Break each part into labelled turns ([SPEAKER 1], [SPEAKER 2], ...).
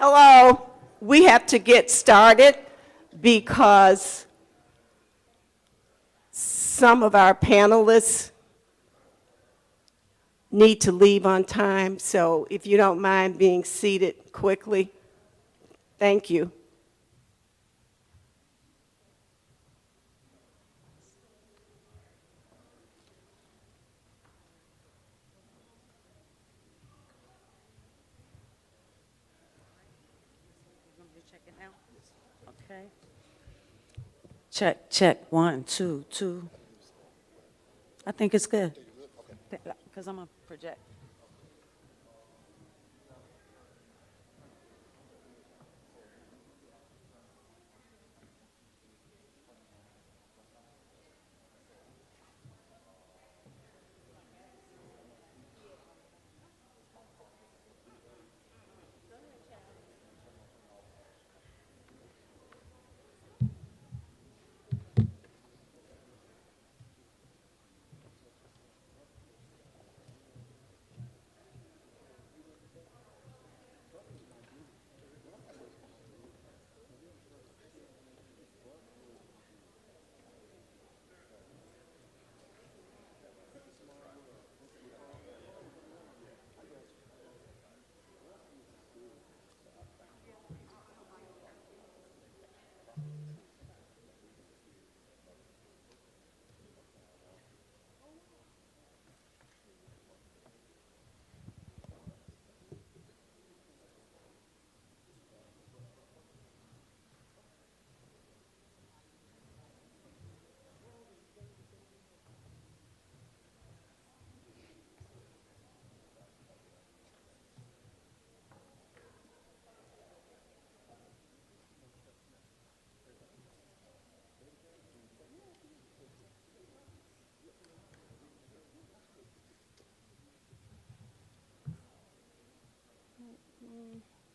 [SPEAKER 1] Hello, we have to get started because some of our panelists need to leave on time, so if you don't mind being seated quickly, thank you.
[SPEAKER 2] Okay. Check, check, 1, 2, 2. I think it's good. Because I'm going to project.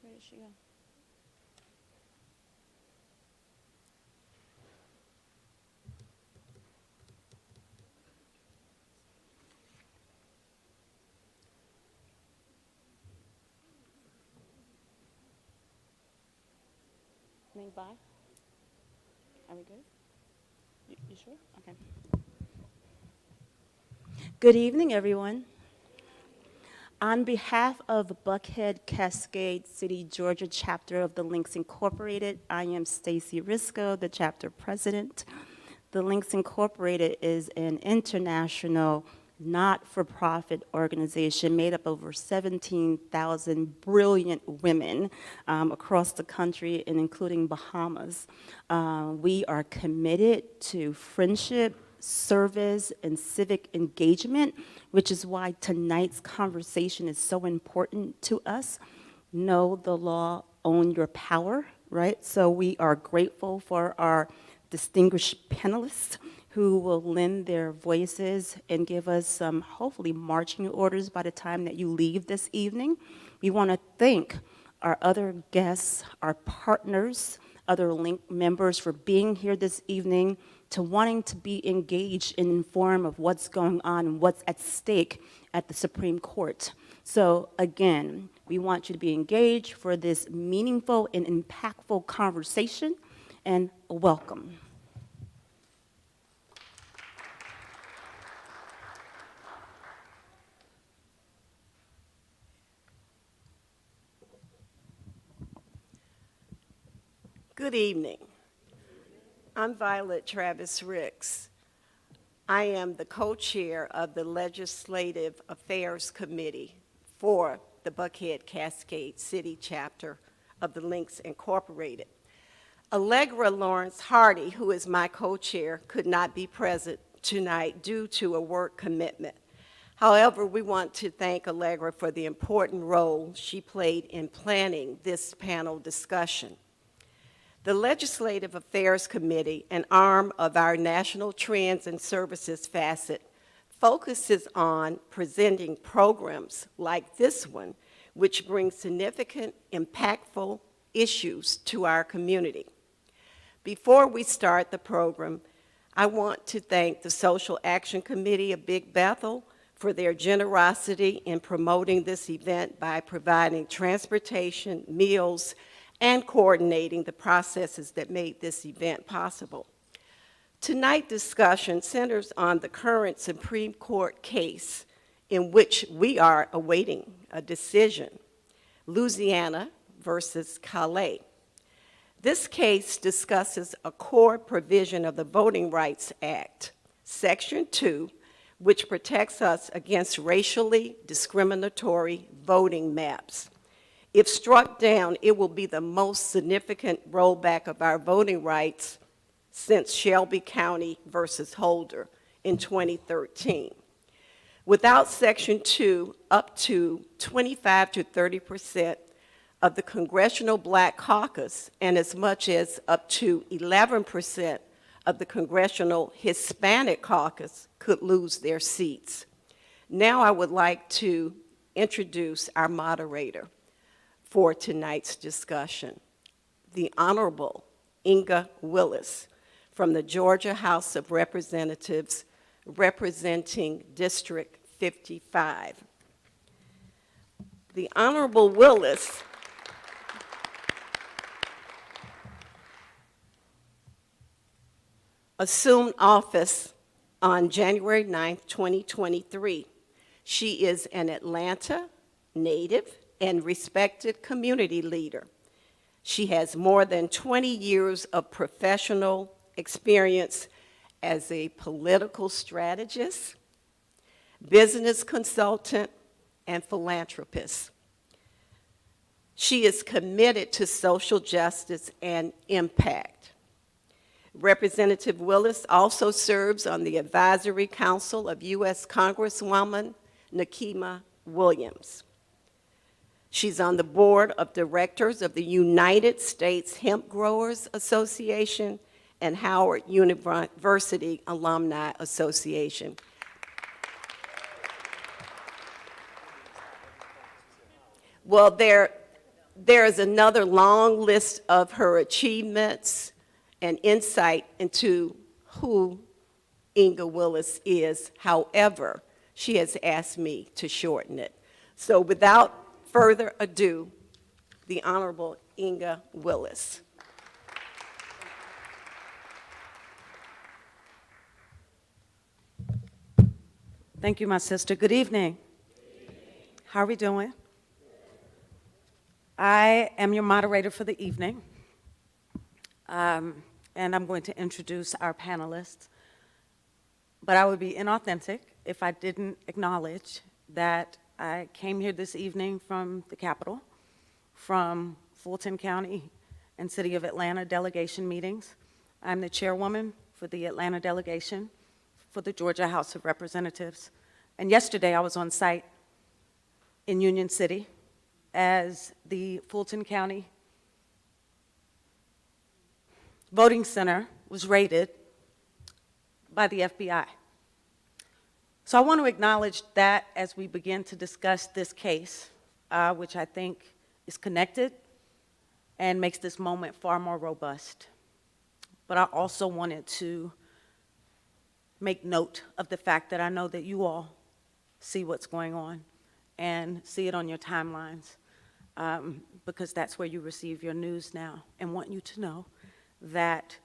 [SPEAKER 2] Where did she go? Bye. Are we good? You sure? Okay. Good evening, everyone. On behalf of the Buckhead Cascade City, Georgia chapter of the Links Incorporated, I am Stacy Risco, the chapter president. The Links Incorporated is an international not-for-profit organization made up of over 17,000 brilliant women across the country and including Bahamas. We are committed to friendship, service, and civic engagement, which is why tonight's conversation is so important to us. Know the law, own your power, right? So we are grateful for our distinguished panelists who will lend their voices and give us some, hopefully, marching orders by the time that you leave this evening. We want to thank our other guests, our partners, other Link members for being here this evening, to wanting to be engaged and informed of what's going on and what's at stake at the Supreme Court. So again, we want you to be engaged for this meaningful and impactful conversation, and welcome.
[SPEAKER 1] Good evening. I'm Violet Travis Ricks. I am the co-chair of the Legislative Affairs Committee for the Buckhead Cascade City chapter of the Links Incorporated. Allegra Lawrence Hardy, who is my co-chair, could not be present tonight due to a work commitment. However, we want to thank Allegra for the important role she played in planning this panel discussion. The Legislative Affairs Committee, an arm of our National Trends and Services facet, focuses on presenting programs like this one, which bring significant, impactful issues to our community. Before we start the program, I want to thank the Social Action Committee of Big Bethel for their generosity in promoting this event by providing transportation, meals, and coordinating the processes that made this event possible. Tonight's discussion centers on the current Supreme Court case in which we are awaiting a decision, Louisiana versus Calais. This case discusses a core provision of the Voting Rights Act, Section 2, which protects us against racially discriminatory voting maps. If struck down, it will be the most significant rollback of our voting rights since Shelby County versus Holder in 2013. Without Section 2, up to 25 to 30% of the Congressional Black Caucus and as much as up to 11% of the Congressional Hispanic Caucus could lose their seats. Now I would like to introduce our moderator for tonight's discussion, the Honorable Inga Willis from the Georgia House of Representatives, representing District 55. The Honorable Willis assumed office on January 9, 2023. She is an Atlanta native and respected community leader. She has more than 20 years of professional experience as a political strategist, business consultant, and philanthropist. She is committed to social justice and impact. Representative Willis also serves on the advisory council of U.S. Congresswoman Nikema Williams. She's on the board of directors of the United States Hemp Growers Association and Howard University Alumni Association. Well, there is another long list of her achievements and insight into who Inga Willis is. However, she has asked me to shorten it. So without further ado, the Honorable Inga Willis.
[SPEAKER 3] Thank you, my sister. Good evening. How are we doing? I am your moderator for the evening. And I'm going to introduce our panelists. But I would be inauthentic if I didn't acknowledge that I came here this evening from the Capitol, from Fulton County and City of Atlanta delegation meetings. I'm the chairwoman for the Atlanta delegation for the Georgia House of Representatives. And yesterday I was on site in Union City as the Fulton County voting center was raided by the FBI. So I want to acknowledge that as we begin to discuss this case, which I think is connected and makes this moment far more robust. But I also wanted to make note of the fact that I know that you all see what's going on and see it on your timelines, because that's where you receive your news now, and want you to know that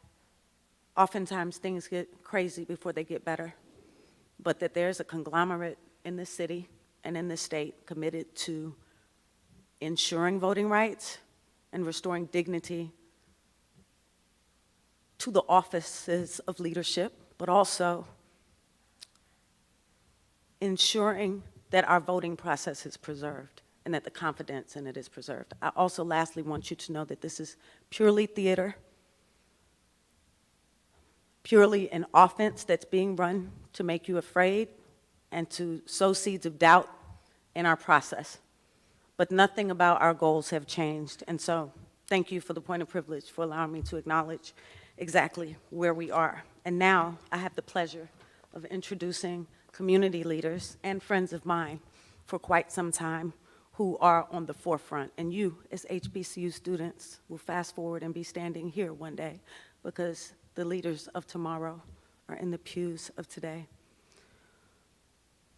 [SPEAKER 3] oftentimes things get crazy before they get better, but that there's a conglomerate in this city and in this state committed to ensuring voting rights and restoring dignity to the offices of leadership, but also ensuring that our voting process is preserved and that the confidence in it is preserved. I also lastly want you to know that this is purely theater, purely an offense that's being run to make you afraid and to sow seeds of doubt in our process. But nothing about our goals have changed. And so thank you for the point of privilege for allowing me to acknowledge exactly where we are. And now I have the pleasure of introducing community leaders and friends of mine for quite some time who are on the forefront. And you, as HBCU students, will fast forward and be standing here one day because the leaders of tomorrow are in the pews of today.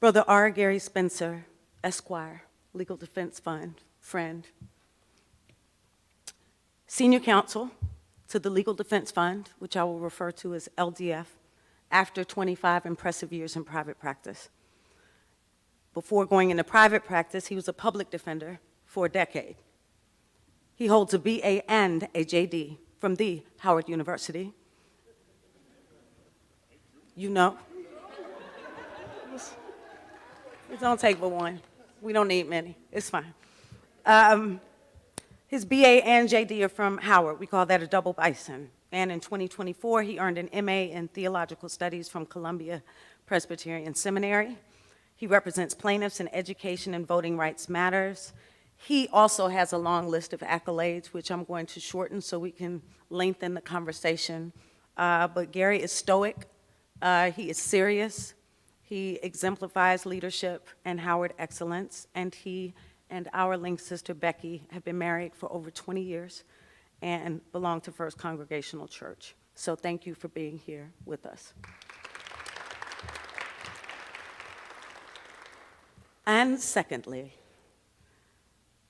[SPEAKER 3] Brother R. Gary Spencer, Esquire, Legal Defense Fund, friend. Senior counsel to the Legal Defense Fund, which I will refer to as LDF, after 25 impressive years in private practice. Before going into private practice, he was a public defender for a decade. He holds a BA and a JD from the Howard University. You know. It don't take but one. We don't need many. It's fine. His BA and JD are from Howard. We call that a double bison. And in 2024, he earned an MA in Theological Studies from Columbia Presbyterian Seminary. He represents plaintiffs in education and voting rights matters. He also has a long list of accolades, which I'm going to shorten so we can lengthen the conversation. But Gary is stoic. He is serious. He exemplifies leadership and Howard excellence. And he and our Link sister, Becky, have been married for over 20 years and belong to First Congregational Church. So thank you for being here with us. And secondly,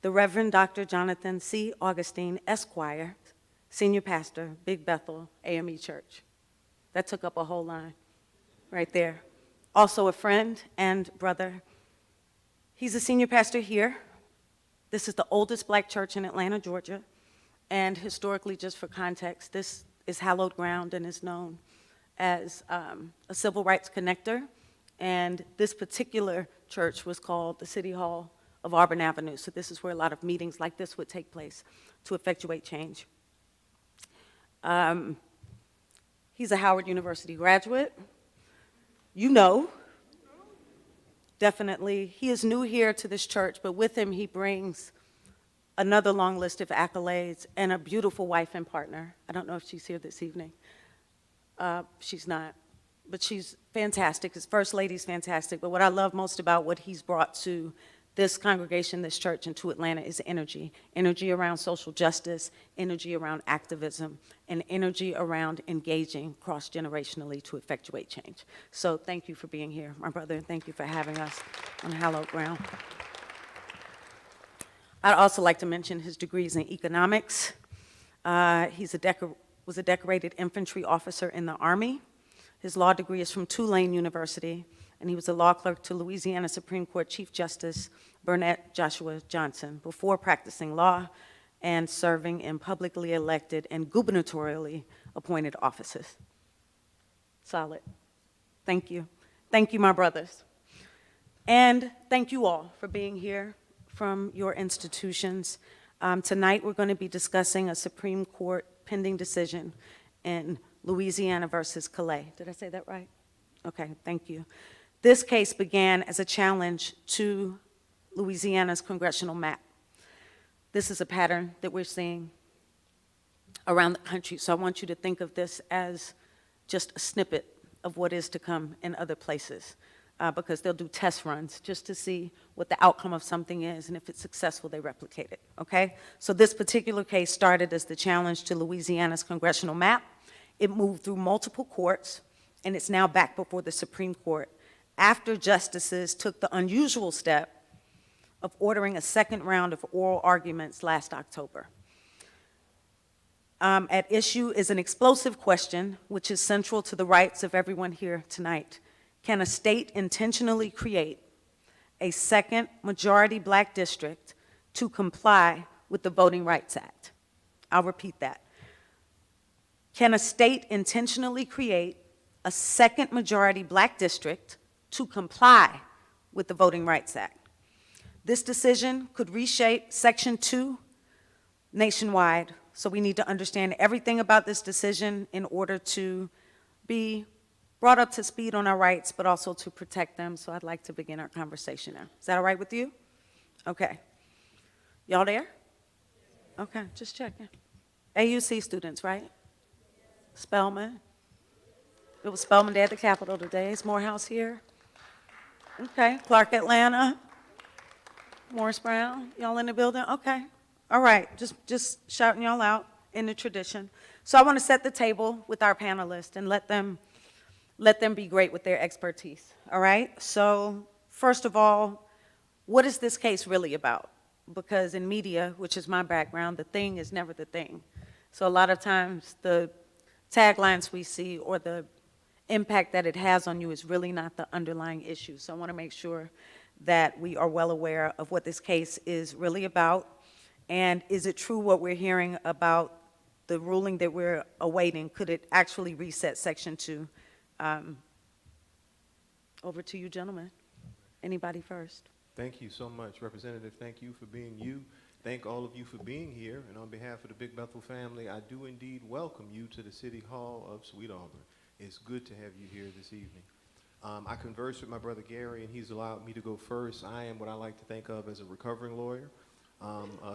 [SPEAKER 3] the Reverend Dr. Jonathan C. Augustine, Esquire, Senior Pastor, Big Bethel AME Church. That took up a whole line right there. Also a friend and brother. He's a senior pastor here. This is the oldest black church in Atlanta, Georgia. And historically, just for context, this is hallowed ground and is known as a civil rights connector. And this particular church was called the City Hall of Auburn Avenue. So this is where a lot of meetings like this would take place to effectuate change. He's a Howard University graduate. You know, definitely. He is new here to this church, but with him he brings another long list of accolades and a beautiful wife and partner. I don't know if she's here this evening. She's not, but she's fantastic. His first lady's fantastic, but what I love most about what he's brought to this congregation, this church, and to Atlanta is energy. Energy around social justice, energy around activism, and energy around engaging cross-generationally to effectuate change. So thank you for being here, my brother, and thank you for having us on hallowed ground. I'd also like to mention his degrees in economics. He was a decorated infantry officer in the Army. His law degree is from Tulane University, and he was a law clerk to Louisiana Supreme Court Chief Justice Burnett Joshua Johnson before practicing law and serving in publicly elected and gubernatorially appointed offices. Solid. Thank you. Thank you, my brothers. And thank you all for being here from your institutions. Tonight, we're going to be discussing a Supreme Court pending decision in Louisiana versus Calais. Did I say that right? Okay, thank you. This case began as a challenge to Louisiana's congressional map. This is a pattern that we're seeing around the country, so I want you to think of this as just a snippet of what is to come in other places, because they'll do test runs just to see what the outcome of something is, and if it's successful, they replicate it, okay? So this particular case started as the challenge to Louisiana's congressional map. It moved through multiple courts, and it's now back before the Supreme Court after justices took the unusual step of ordering a second round of oral arguments last October. At issue is an explosive question, which is central to the rights of everyone here tonight. Can a state intentionally create a second majority black district to comply with the Voting Rights Act? I'll repeat that. Can a state intentionally create a second majority black district to comply with the Voting Rights Act? This decision could reshape Section 2 nationwide, so we need to understand everything about this decision in order to be brought up to speed on our rights, but also to protect them. So I'd like to begin our conversation now. Is that all right with you? Okay. Y'all there? Okay, just checking. AUC students, right? Spelman. It was Spelman Day at the Capitol today. Is Morehouse here? Okay. Clark, Atlanta. Morris Brown. Y'all in the building? Okay. All right. Just shouting y'all out in the tradition. So I want to set the table with our panelists and let them be great with their expertise. All right? So first of all, what is this case really about? Because in media, which is my background, the thing is never the thing. So a lot of times the taglines we see or the impact that it has on you is really not the underlying issue. So I want to make sure that we are well aware of what this case is really about. And is it true what we're hearing about the ruling that we're awaiting? Could it actually reset Section 2? Over to you, gentlemen. Anybody first?
[SPEAKER 4] Thank you so much, Representative. Thank you for being you. Thank all of you for being here. And on behalf of the Big Bethel family, I do indeed welcome you to the City Hall of Sweet Auburn. It's good to have you here this evening. I conversed with my brother Gary, and he's allowed me to go first. I am what I like to think of as a recovering lawyer.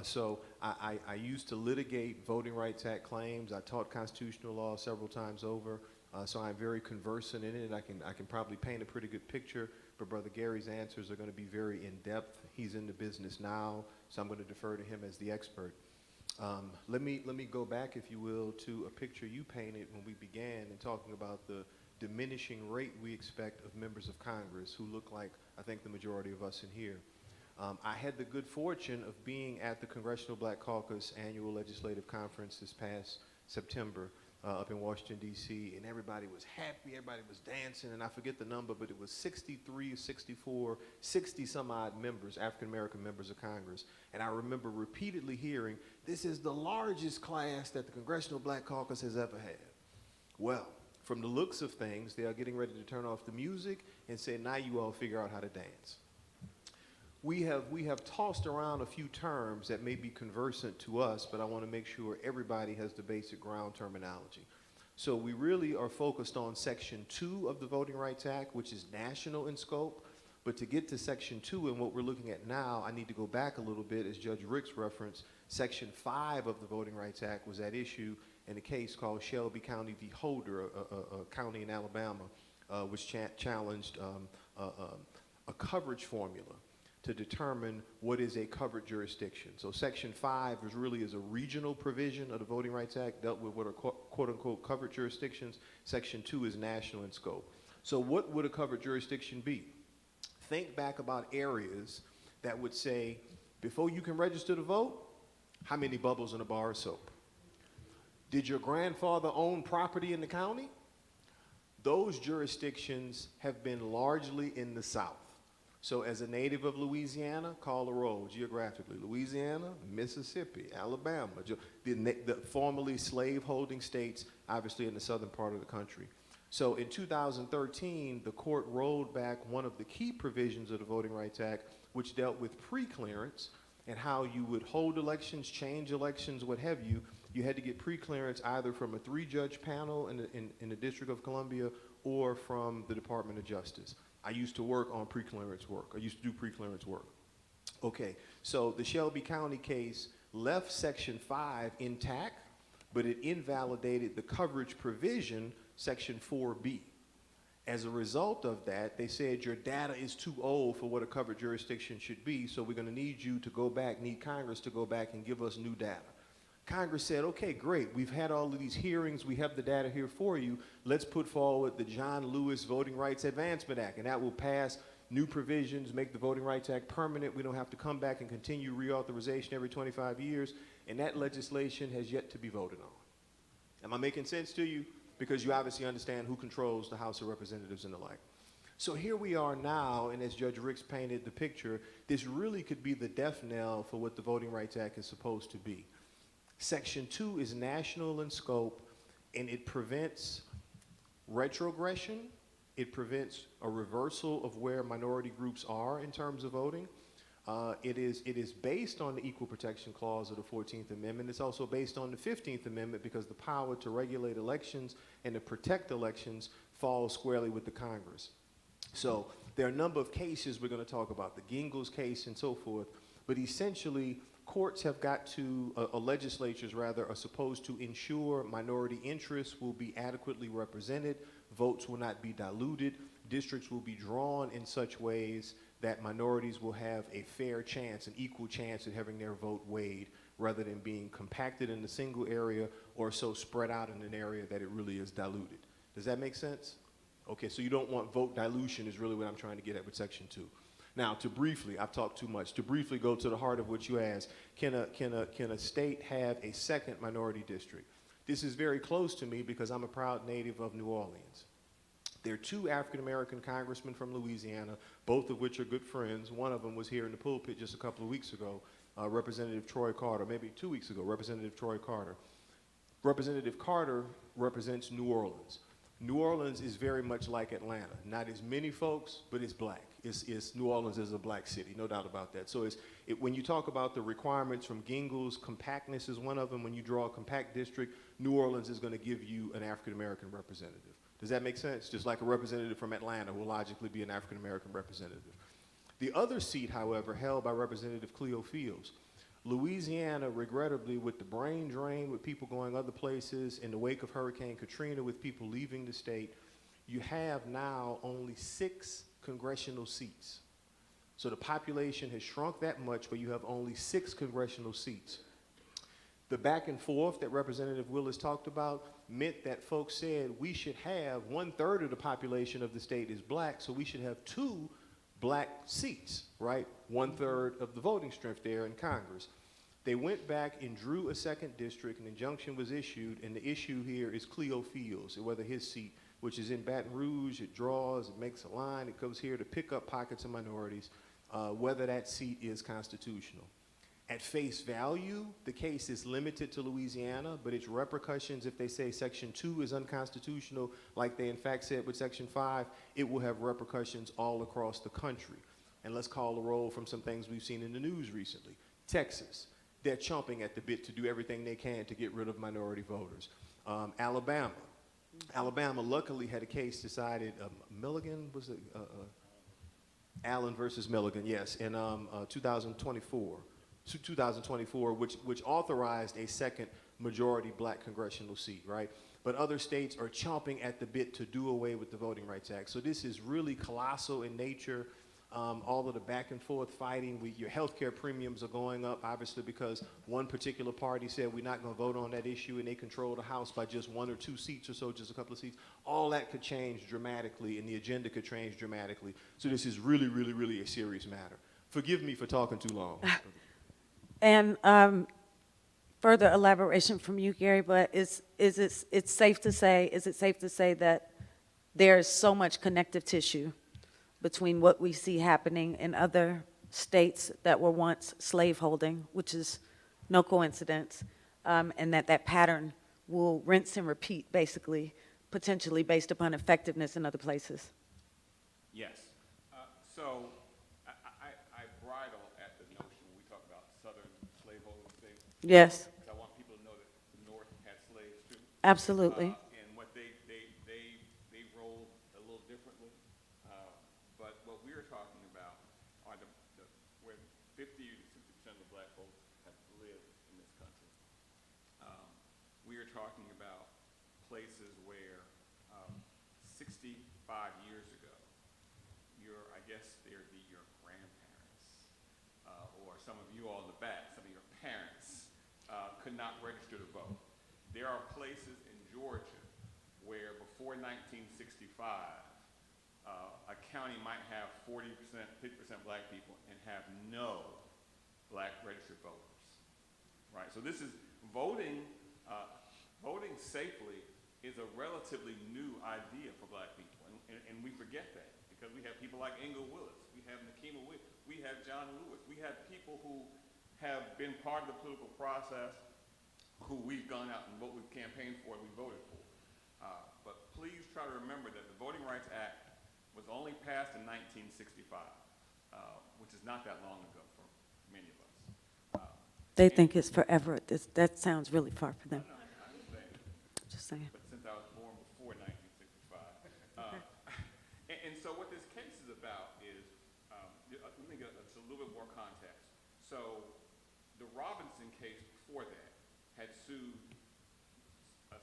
[SPEAKER 4] So I used to litigate Voting Rights Act claims. I taught constitutional law several times over. So I'm very conversant in it. I can probably paint a pretty good picture, but Brother Gary's answers are going to be very in-depth. He's in the business now, so I'm going to defer to him as the expert. Let me go back, if you will, to a picture you painted when we began in talking about the diminishing rate we expect of members of Congress who look like, I think, the majority of us in here. I had the good fortune of being at the Congressional Black Caucus annual legislative conference this past September up in Washington, D.C., and everybody was happy, everybody was dancing, and I forget the number, but it was 63, 64, 60-some-odd members, African-American members of Congress. And I remember repeatedly hearing, this is the largest class that the Congressional Black Caucus has ever had. Well, from the looks of things, they are getting ready to turn off the music and say, now you all figure out how to dance. We have tossed around a few terms that may be conversant to us, but I want to make sure everybody has the basic ground terminology. So we really are focused on Section 2 of the Voting Rights Act, which is national in scope. But to get to Section 2 and what we're looking at now, I need to go back a little bit. As Judge Ricks referenced, Section 5 of the Voting Rights Act was at issue in a case called Shelby County v. Holder, a county in Alabama, which challenged a coverage formula to determine what is a covered jurisdiction. So Section 5 is a regional provision of the Voting Rights Act, dealt with what are quote-unquote covered jurisdictions. Section 2 is national in scope. So what would a covered jurisdiction be? Think back about areas that would say, before you can register to vote, how many bubbles in a bar of soap? Did your grandfather own property in the county? Those jurisdictions have been largely in the South. So as a native of Louisiana, call the roll geographically. Louisiana, Mississippi, Alabama, the formerly slave-holding states, obviously in the southern part of the country. So in 2013, the court rolled back one of the key provisions of the Voting Rights Act, which dealt with pre-clearance and how you would hold elections, change elections, what have you. You had to get pre-clearance either from a 3-judge panel in the District of Columbia or from the Department of Justice. I used to work on pre-clearance work. I used to do pre-clearance work. Okay, so the Shelby County case left Section 5 intact, but it invalidated the coverage provision, Section 4B. As a result of that, they said your data is too old for what a covered jurisdiction should be, so we're going to need you to go back, need Congress to go back and give us new data. Congress said, okay, great, we've had all of these hearings, we have the data here for you, let's put forward the John Lewis Voting Rights Advancement Act, and that will pass new provisions, make the Voting Rights Act permanent. We don't have to come back and continue reauthorization every 25 years, and that legislation has yet to be voted on. Am I making sense to you? Because you obviously understand who controls the House of Representatives and the like. So here we are now, and as Judge Ricks painted the picture, this really could be the death knell for what the Voting Rights Act is supposed to be. Section 2 is national in scope, and it prevents retrogression. It prevents a reversal of where minority groups are in terms of voting. It is based on the Equal Protection Clause of the 14th Amendment. It's also based on the 15th Amendment because the power to regulate elections and to protect elections falls squarely with the Congress. So there are a number of cases we're going to talk about, the Gingles case and so forth, but essentially courts have got to, legislatures rather, are supposed to ensure minority interests will be adequately represented, votes will not be diluted, districts will be drawn in such ways that minorities will have a fair chance, an equal chance at having their vote weighed, rather than being compacted in a single area or so spread out in an area that it really is diluted. Does that make sense? Okay, so you don't want vote dilution is really what I'm trying to get at with Section 2. Now, to briefly, I've talked too much, to briefly go to the heart of what you asked, can a state have a second minority district? This is very close to me because I'm a proud native of New Orleans. There are two African-American congressmen from Louisiana, both of which are good friends. One of them was here in the pulpit just a couple of weeks ago, Representative Troy Carter, maybe 2 weeks ago, Representative Troy Carter. Representative Carter represents New Orleans. New Orleans is very much like Atlanta. Not as many folks, but it's black. New Orleans is a black city, no doubt about that. So when you talk about the requirements from Gingell's, compactness is one of them. When you draw a compact district, New Orleans is going to give you an African-American representative. Does that make sense? Just like a representative from Atlanta will logically be an African-American representative. The other seat, however, held by Representative Cleo Fields. Louisiana, regrettably, with the brain drain, with people going other places, in the wake of Hurricane Katrina, with people leaving the state, you have now only 6 congressional seats. So the population has shrunk that much, but you have only 6 congressional seats. The back and forth that Representative Willis talked about meant that folks said we should have 1/3 of the population of the state is black, so we should have 2 black seats, right? 1/3 of the voting strength there in Congress. They went back and drew a second district, an injunction was issued, and the issue here is Cleo Fields, whether his seat, which is in Baton Rouge, it draws, it makes a line, it goes here to pick up pockets of minorities, whether that seat is constitutional. At face value, the case is limited to Louisiana, but its repercussions, if they say Section 2 is unconstitutional, like they in fact said with Section 5, it will have repercussions all across the country. And let's call the roll from some things we've seen in the news recently. Texas, they're chomping at the bit to do everything they can to get rid of minority voters. Alabama, luckily had a case decided, Milligan, was it? Allen versus Milligan, yes, in 2024, which authorized a second majority black congressional seat, right? But other states are chomping at the bit to do away with the Voting Rights Act. So this is really colossal in nature. All of the back and forth fighting, your healthcare premiums are going up, obviously, because one particular party said we're not going to vote on that issue, and they control the House by just 1 or 2 seats or so, just a couple of seats. All that could change dramatically, and the agenda could change dramatically. So this is really, really, really a serious matter. Forgive me for talking too long.
[SPEAKER 3] And further elaboration from you, Gary, but is it safe to say that there's so much connective tissue between what we see happening in other states that were once slaveholding, which is no coincidence, and that pattern will rinse and repeat, basically, potentially based upon effectiveness in other places?
[SPEAKER 5] Yes. So I bridle at the notion when we talk about Southern slaveholding things.
[SPEAKER 3] Yes,
[SPEAKER 5] I want people to know that the North had slaves too.
[SPEAKER 3] absolutely.
[SPEAKER 5] And what they rolled a little differently. But what we're talking about are where 50 to 60% of the black folks have lived in this country. We are talking about places where 65 years ago, I guess they'd be your grandparents, or some of you all in the back, some of your parents could not register to vote. There are places in Georgia where before 1965, a county might have 40%, 50% black people and have no black registered voters, right? So this is voting safely is a relatively new idea for black people, and we forget that because we have people like Inga Willis, we have Nakima Willis, we have John Lewis, we have people who have been part of the political process, who we've gone out and we've campaigned for and we voted for. But please try to remember that the Voting Rights Act was only passed in 1965, which is not that long ago for many of us.
[SPEAKER 3] They think it's forever. That sounds really far for them.
[SPEAKER 5] I'm
[SPEAKER 3] Just saying.
[SPEAKER 5] but since I was born before 1965. And so what this case is about is, let me get a little bit more context. So the Robinson case before that had sued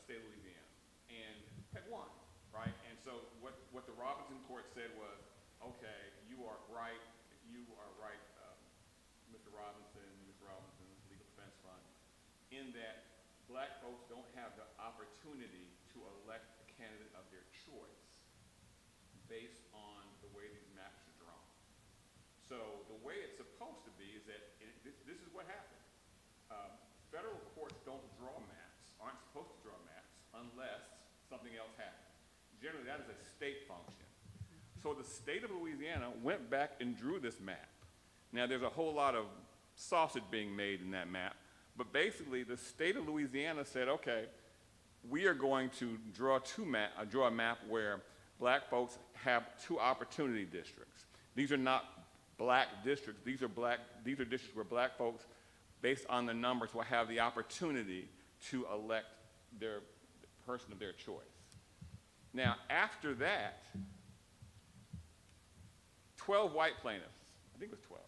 [SPEAKER 5] state of Louisiana and had won, right? And so what the Robinson court said was, okay, you are right, Mr. Robinson, Legal Defense Fund, in that black folks don't have the opportunity to elect a candidate of their choice based on the way these maps are drawn. So the way it's supposed to be is that this is what happened. Federal courts don't draw maps, aren't supposed to draw maps unless something else happens. Generally, that is a state function. So the state of Louisiana went back and drew this map. Now, there's a whole lot of sausage being made in that map, but basically the state of Louisiana said, okay, we are going to draw a map where black folks have two opportunity districts. These are not black districts. These are districts where black folks, based on the numbers, will have the opportunity to elect the person of their choice. Now, after that, 12 white plaintiffs, I think it was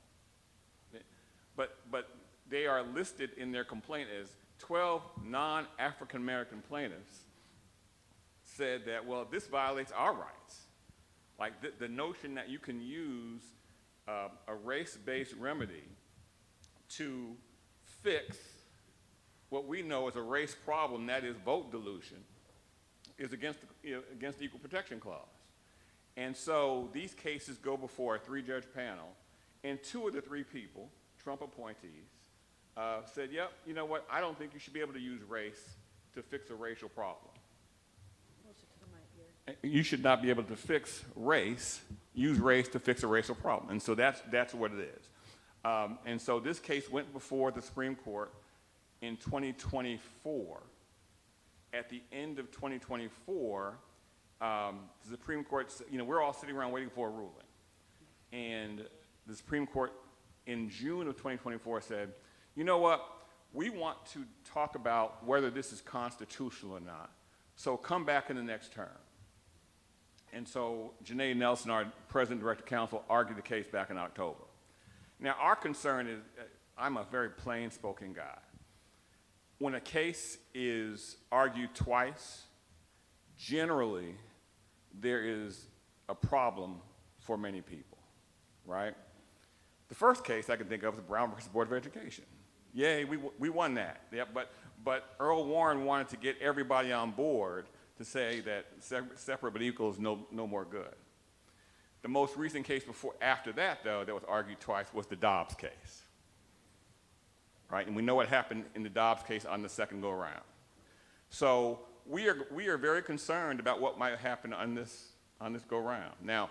[SPEAKER 5] 12, but they are listed in their complaint as 12 non-African American plaintiffs said that, well, this violates our rights. Like the notion that you can use a race-based remedy to fix what we know is a race problem, that is vote dilution, is against the Equal Protection Clause. And so these cases go before a three-judge panel, and two of the three people, Trump appointees, said, yep, you know what, I don't think you should be able to use race to fix a racial problem. You should not be able to use race to fix a racial problem. And so that's what it is. And so this case went before the Supreme Court in 2024. At the end of 2024, the Supreme Court, we're all sitting around waiting for a ruling. And the Supreme Court in June of 2024 said, you know what, we want to talk about whether this is constitutional or not. So come back in the next term. And so Janae Nelson, our President Director Counsel, argued the case back in October. Now, our concern is, I'm a very plain-spoken guy. When a case is argued twice, generally, there is a problem for many people, right? The first case I can think of is Brown versus Board of Education. Yay, we won that. Yeah, but Earl Warren wanted to get everybody on board to say that separate but equal is no more good. The most recent case after that, though, that was argued twice was the Dobbs case, right? And we know what happened in the Dobbs case on the second go-around. So we are very concerned about what might happen on this go-around. Now,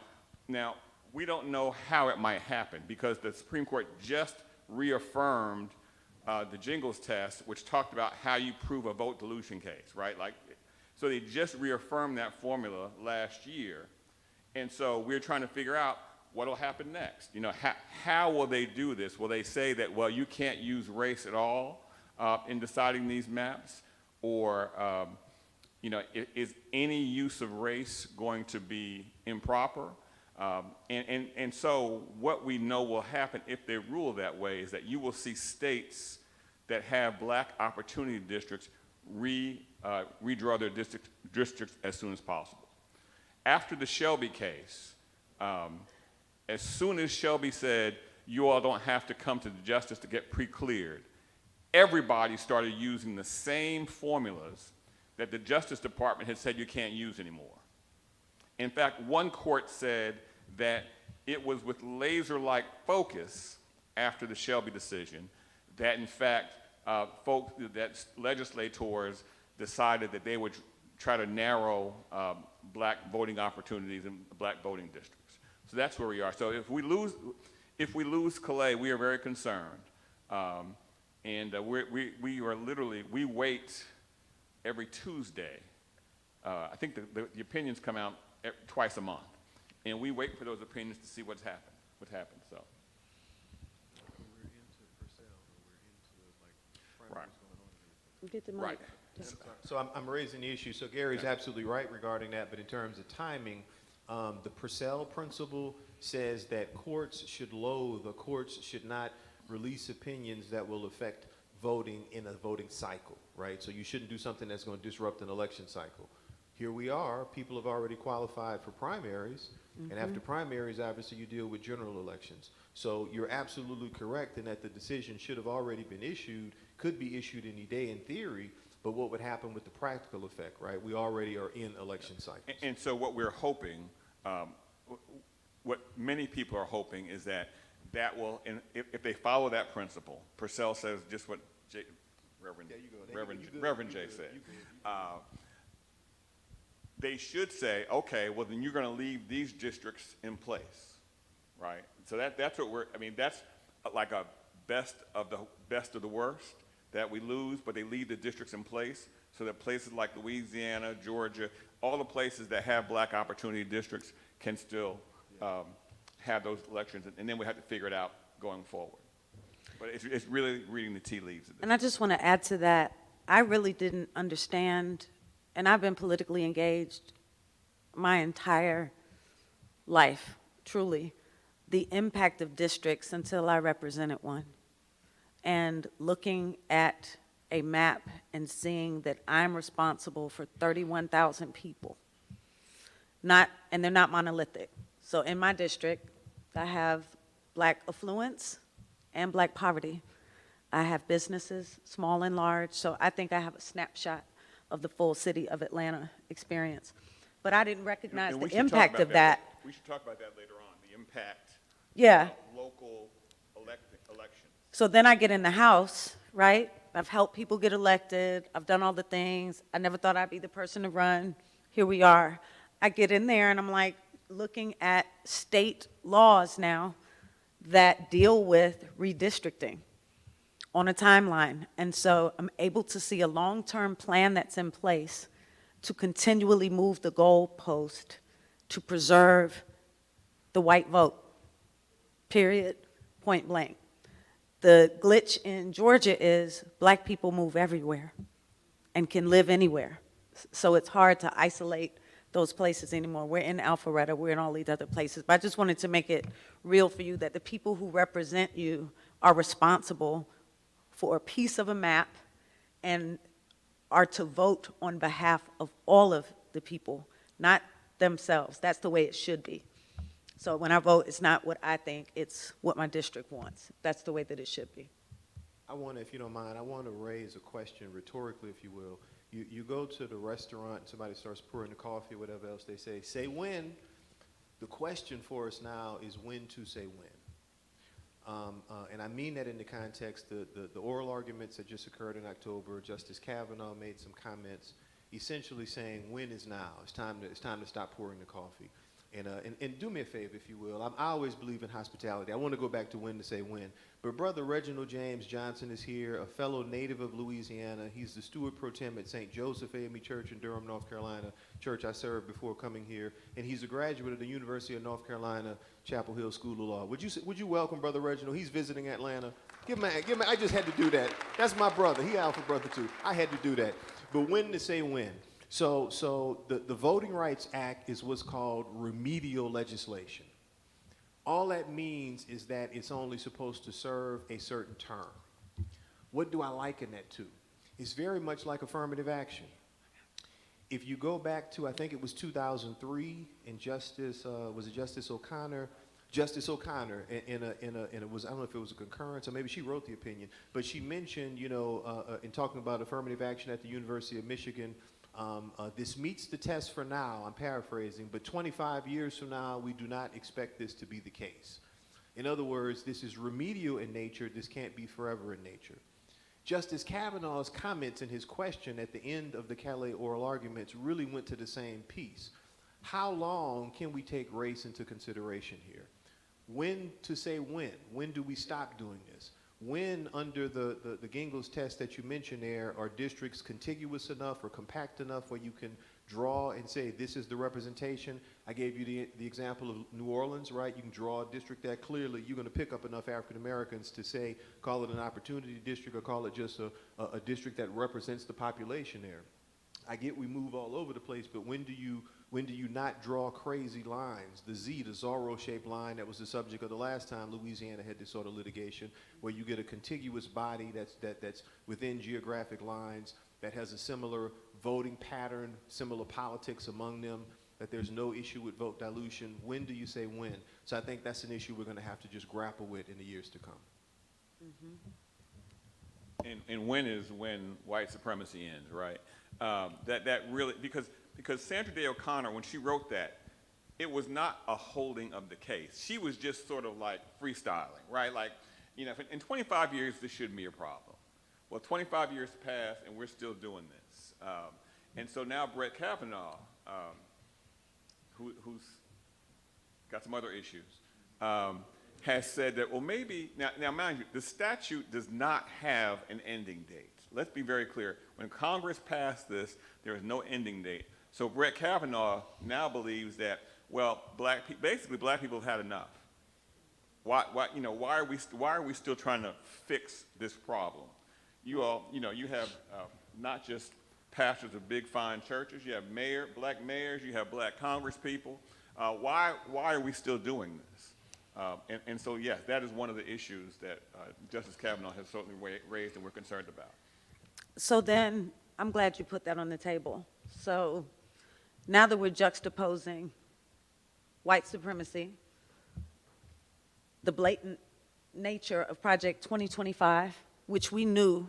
[SPEAKER 5] we don't know how it might happen because the Supreme Court just reaffirmed the Jingles test, which talked about how you prove a vote dilution case, right? So they just reaffirmed that formula last year. And so we're trying to figure out what will happen next. How will they do this? Will they say that, well, you can't use race at all in deciding these maps? Or, is any use of race going to be improper? And so what we know will happen if they rule that way is that you will see states that have black opportunity districts redraw their districts as soon as possible. After the Shelby case, as soon as Shelby said, you all don't have to come to the justice to get pre-cleared, everybody started using the same formulas that the Justice Department had said you can't use anymore. In fact, one court said that it was with laser-like focus after the Shelby decision that, in fact, legislators decided that they would try to narrow black voting opportunities in black voting districts. So that's where we are. So if we lose Calais, we are very concerned. We wait every Tuesday. I think the opinions come out twice a month. And we wait for those opinions to see what's happened, so.
[SPEAKER 4] We're into Purcell, or we're into
[SPEAKER 5] Right.
[SPEAKER 4] primaries going on.
[SPEAKER 2] Get the
[SPEAKER 5] Right.
[SPEAKER 4] So I'm raising the issue. So Gary's absolutely right regarding that, but in terms of timing, the Purcell principle says that courts should not release opinions that will affect voting in a voting cycle, right? So you shouldn't do something that's going to disrupt an election cycle. Here we are, people have already qualified for primaries, and after primaries, obviously, you deal with general elections. So you're absolutely correct in that the decision should have already been issued, could be issued any day in theory, but what would happen with the practical effect, right? We already are in election cycles.
[SPEAKER 5] And so what we're hoping, what many people are hoping is that that will, and if they follow that principle, Purcell says just what Reverend Jay said. They should say, okay, well then you're going to leave these districts in place, right? So that's what that's like a best of the worst that we lose, but they leave the districts in place so that places like Louisiana, Georgia, all the places that have black opportunity districts can still have those elections, and then we have to figure it out going forward. But it's really reading the tea leaves.
[SPEAKER 3] And I just want to add to that, I really didn't understand, and I've been politically engaged my entire life, truly, the impact of districts until I represented one. And looking at a map and seeing that I'm responsible for 31,000 people, and they're not monolithic. So in my district, I have black affluence and black poverty. I have businesses, small and large, so I think I have a snapshot of the full city of Atlanta experience. But I didn't recognize the impact of that.
[SPEAKER 5] We should talk about that later on, the impact
[SPEAKER 3] Yeah.
[SPEAKER 5] of local elections.
[SPEAKER 3] So then I get in the House, right? I've helped people get elected. I've done all the things. I never thought I'd be the person to run. Here we are. I get in there and I'm like looking at state laws now that deal with redistricting on a timeline. And so I'm able to see a long-term plan that's in place to continually move the goalpost to preserve the white vote, period, point blank. The glitch in Georgia is black people move everywhere and can live anywhere. So it's hard to isolate those places anymore. We're in Alpharetta, we're in all these other places. But I just wanted to make it real for you that the people who represent you are responsible for a piece of a map and are to vote on behalf of all of the people, not themselves. That's the way it should be. So when I vote, it's not what I think, it's what my district wants. That's the way that it should be.
[SPEAKER 4] I want to, if you don't mind, I want to raise a question rhetorically, if you will. You go to the restaurant, somebody starts pouring the coffee, whatever else they say when. The question for us now is when to say when. And I mean that in the context, the oral arguments that just occurred in October, Justice Kavanaugh made some comments essentially saying when is now. It's time to stop pouring the coffee. And do me a favor, if you will. I always believe in hospitality. I want to go back to when to say when. But Brother Reginald James Johnson is here, a fellow native of Louisiana. He's the steward pro tem at St. Joseph AME Church in Durham, North Carolina, church I served before coming here. And he's a graduate of the University of North Carolina, Chapel Hill School of Law. Would you welcome Brother Reginald? He's visiting Atlanta. Give him I just had to do that. That's my brother. He Alpha brother too. I had to do that. But when to say when. So the Voting Rights Act is what's called remedial legislation. All that means is that it's only supposed to serve a certain term. What do I liken that to? It's very much like affirmative action. If you go back to, I think it was 2003, and Justice O'Connor, in it was, I don't know if it was a concurrence or maybe she wrote the opinion, but she mentioned, in talking about affirmative action at the University of Michigan, this meets the test for now, I'm paraphrasing, but 25 years from now, we do not expect this to be the case. In other words, this is remedial in nature, this can't be forever in nature. Justice Kavanaugh's comments in his question at the end of the Calais oral arguments really went to the same piece. How long can we take race into consideration here? When to say when? When do we stop doing this? When, under the Gingell's test that you mentioned there, are districts contiguous enough or compact enough where you can draw and say, this is the representation? I gave you the example of New Orleans, right? You can draw a district that clearly you're going to pick up enough African Americans to say, call it an opportunity district or call it just a district that represents the population there. I get we move all over the place, but when do you not draw crazy lines? The Zorro-shaped line that was the subject of the last time Louisiana had this sort of litigation, where you get a contiguous body that's within geographic lines, that has a similar voting pattern, similar politics among them, that there's no issue with vote dilution. When do you say when? So I think that's an issue we're going to have to just grapple with in the years to come.
[SPEAKER 5] Mm-hmm. And when is when white supremacy ends, right? That really, because Sandra Day O'Connor, when she wrote that, it was not a holding of the case. She was just sort of like freestyling, right? Like, you know, in 25 years, this shouldn't be a problem. Well, 25 years passed, and we're still doing this. And so now Brett Kavanaugh, who's got some other issues, has said that, well, maybe, now mind you, the statute does not have an ending date. Let's be very clear. When Congress passed this, there is no ending date. So Brett Kavanaugh now believes that, well, basically black people have had enough. Why are we still trying to fix this problem? You have not just pastors of big fine churches, you have black mayors, you have black Congress people. Why are we still doing this? And so, yes, that is one of the issues that Justice Kavanaugh has certainly raised and we're concerned about.
[SPEAKER 3] So then, I'm glad you put that on the table. So now that we're juxtaposing white supremacy, the blatant nature of Project 2025, which we knew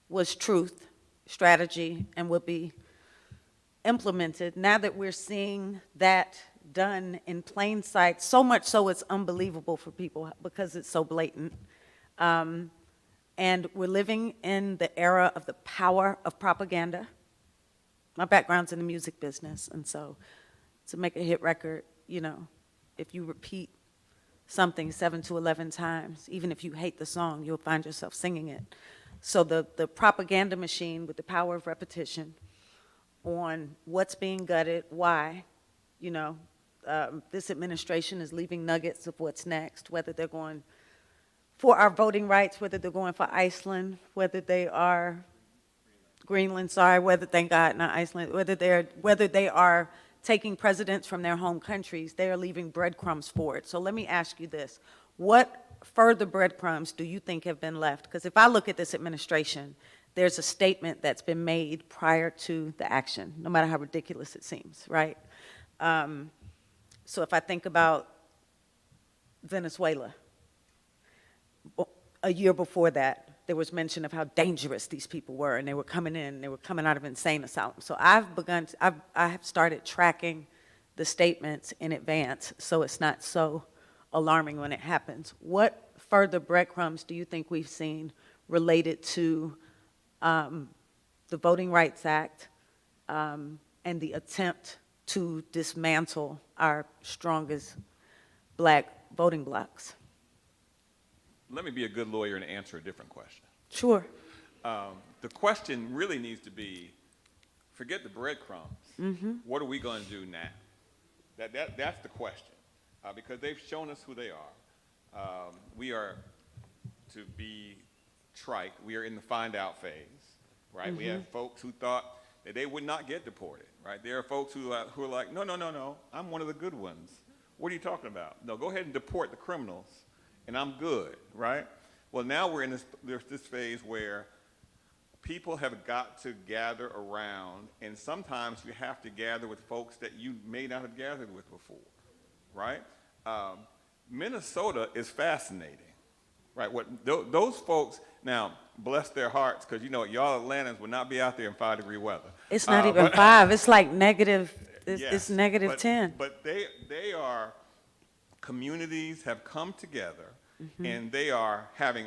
[SPEAKER 3] was truth, strategy, and would be implemented, now that we're seeing that done in plain sight, so much so it's unbelievable for people because it's so blatant. And we're living in the era of the power of propaganda. My background's in the music business, and so to make a hit record, you know, if you repeat something 7 to 11 times, even if you hate the song, you'll find yourself singing it. So the propaganda machine with the power of repetition on what's being gutted, why, you know, this administration is leaving nuggets of what's next, whether they're going for our voting rights, whether they're going for Iceland, whether they are Greenland, sorry, whether, thank God, not Iceland, whether they are taking presidents from their home countries, they are leaving breadcrumbs for it. So let me ask you this. What further breadcrumbs do you think have been left? Because if I look at this administration, there's a statement that's been made prior to the action, no matter how ridiculous it seems, right? So if I think about Venezuela, a year before that, there was mention of how dangerous these people were, and they were coming in, they were coming out of insane asylums. So I have started tracking the statements in advance, so it's not so alarming when it happens. What further breadcrumbs do you think we've seen related to the Voting Rights Act and the attempt to dismantle our strongest black voting blocks?
[SPEAKER 5] Let me be a good lawyer and answer a different question.
[SPEAKER 3] Sure.
[SPEAKER 5] The question really needs to be, forget the breadcrumbs. Mm-hmm. What are we going to do now? That's the question, because they've shown us who they are. We are, to be trite, we are in the find out phase, right? Mm-hmm. We have folks who thought that they would not get deported, right? There are folks who are like, no, I'm one of the good ones. What are you talking about? No, go ahead and deport the criminals, and I'm good, right? Well, now we're in this phase where people have got to gather around, and sometimes you have to gather with folks that you may not have gathered with before, right? Minnesota is fascinating, right? Those folks, now, bless their hearts, because you know y'all Atlantans would not be out there in 5-degree weather.
[SPEAKER 3] It's not even 5, it's like negative, it's negative 10.
[SPEAKER 5] But they are, communities have come together, mm-hmm. and they're having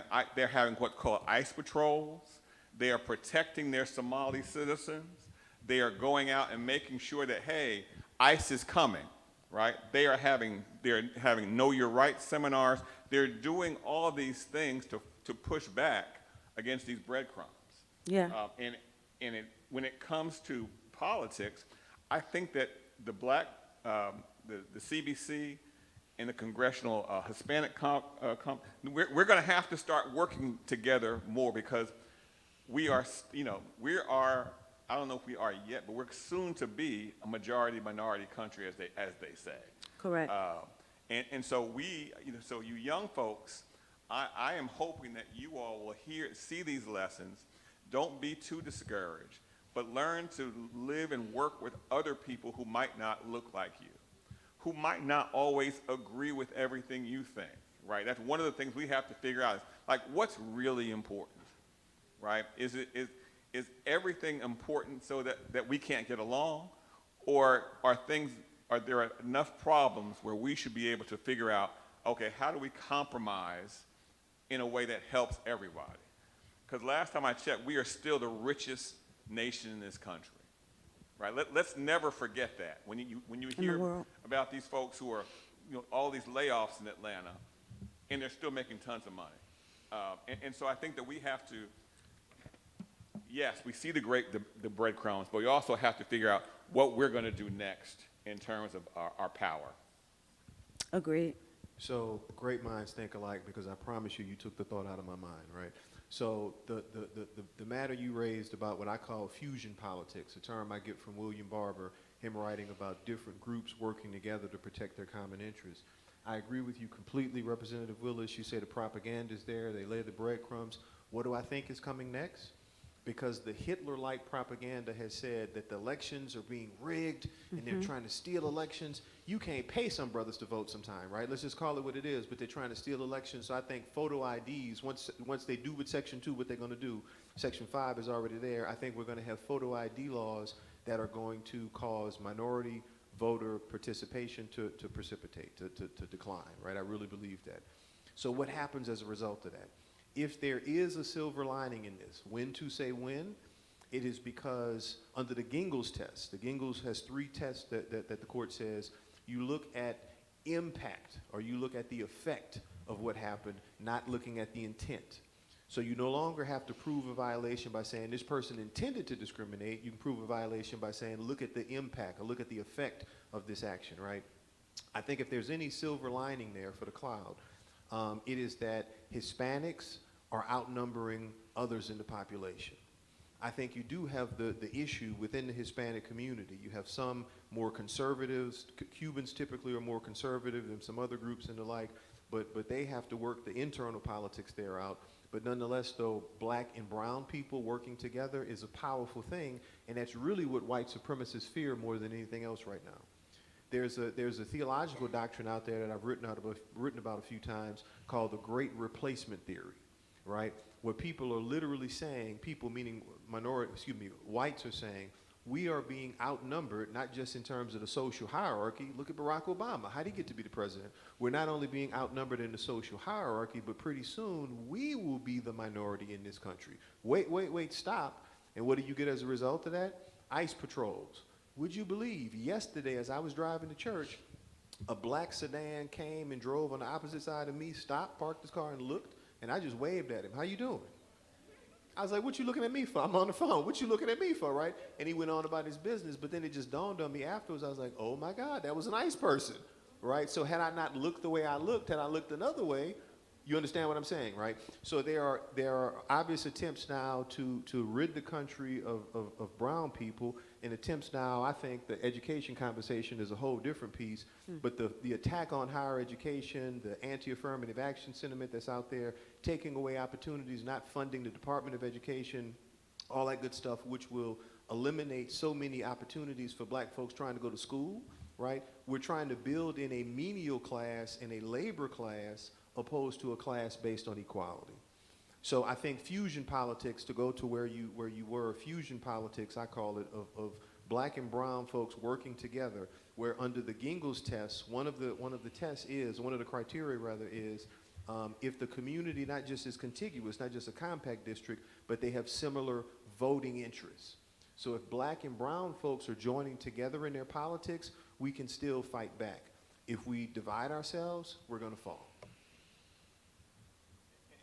[SPEAKER 5] what's called ICE patrols. They are protecting their Somali citizens. They are going out and making sure that, hey, ICE is coming, right? They're having Know Your Rights seminars. They're doing all these things to push back against these breadcrumbs.
[SPEAKER 3] Yeah.
[SPEAKER 5] When it comes to politics, I think that the CBC and the Congressional Hispanic we're going to have to start working together more, because we are, I don't know if we are yet, but we're soon to be a majority-minority country, as they say.
[SPEAKER 3] Correct.
[SPEAKER 5] And so so you young folks, I am hoping that you all will see these lessons. Don't be too discouraged, but learn to live and work with other people who might not look like you, who might not always agree with everything you think, right? That's one of the things we have to figure out, is like, what's really important, right? Is everything important so that we can't get along, or are things are there enough problems where we should be able to figure out, okay, how do we compromise in a way that helps everybody? Because last time I checked, we are still the richest nation in this country, right? Let's never forget that. When you hear
[SPEAKER 2] world.
[SPEAKER 5] about these folks who are, all these layoffs in Atlanta, and they're still making tons of money. And so I think that we have to, yes, we see the breadcrumbs, but we also have to figure out what we're going to do next in terms of our power.
[SPEAKER 2] Agreed.
[SPEAKER 4] So great minds think alike, because I promise you took the thought out of my mind, right? So the matter you raised about what I call fusion politics, a term I get from William Barber, him writing about different groups working together to protect their common interests. I agree with you completely, Representative Willis. You say the propaganda's there, they lay the breadcrumbs. What do I think is coming next? Because the Hitler-like propaganda has said that the elections are being rigged and they're trying to steal elections. You can't pay some brothers to vote sometime, right? Let's just call it what it is, but they're trying to steal elections. So I think photo IDs, once they do with Section 2 what they're going to do, Section 5 is already there. I think we're going to have photo ID laws that are going to cause minority voter participation to precipitate, to decline, right? I really believe that. So what happens as a result of that? If there is a silver lining in this, when to say when, it is because under the Gingell's test, the Gingell's has 3 tests that the court says, you look at impact, or you look at the effect of what happened, not looking at the intent. So you no longer have to prove a violation by saying this person intended to discriminate. You can prove a violation by saying look at the impact, or look at the effect of this action, right? I think if there's any silver lining there for the cloud, it is that Hispanics are outnumbering others in the population. I think you do have the issue within the Hispanic community. You have some more conservatives. Cubans typically are more conservative than some other groups and the like, but they have to work the internal politics there out. But nonetheless, though, black and brown people working together is a powerful thing, and that's really what white supremacists fear more than anything else right now. There's a theological doctrine out there that I've written about a few times called the Great Replacement Theory, right? Where people are literally saying, people meaning whites are saying, we are being outnumbered, not just in terms of the social hierarchy. Look at Barack Obama. How did he get to be the president? We're not only being outnumbered in the social hierarchy, but pretty soon we will be the minority in this country. Wait, stop. And what do you get as a result of that? ICE patrols. Would you believe, yesterday as I was driving to church, a black sedan came and drove on the opposite side of me, stopped, parked his car and looked, and I just waved at him. How you doing? I was like, what you looking at me for? I'm on the phone. What you looking at me for, right? And he went on about his business, but then it just dawned on me afterwards. I was like, oh my God, that was a nice person, right? So had I not looked the way I looked, had I looked another way, you understand what I'm saying, right? So there are obvious attempts now to rid the country of brown people, and attempts now, I think the education conversation is a whole different piece, but the attack on higher education, the anti-affirmative action sentiment that's out there, taking away opportunities, not funding the Department of Education, all that good stuff, which will eliminate so many opportunities for black folks trying to go to school, right? We're trying to build in a menial class and a labor class opposed to a class based on equality. So I think fusion politics, to go to where you were, fusion politics, I call it, of black and brown folks working together, where under the Gingell's test, one of the criteria rather is, if the community not just is contiguous, not just a compact district, but they have similar voting interests. So if black and brown folks are joining together in their politics, we can still fight back. If we divide ourselves, we're going to fall.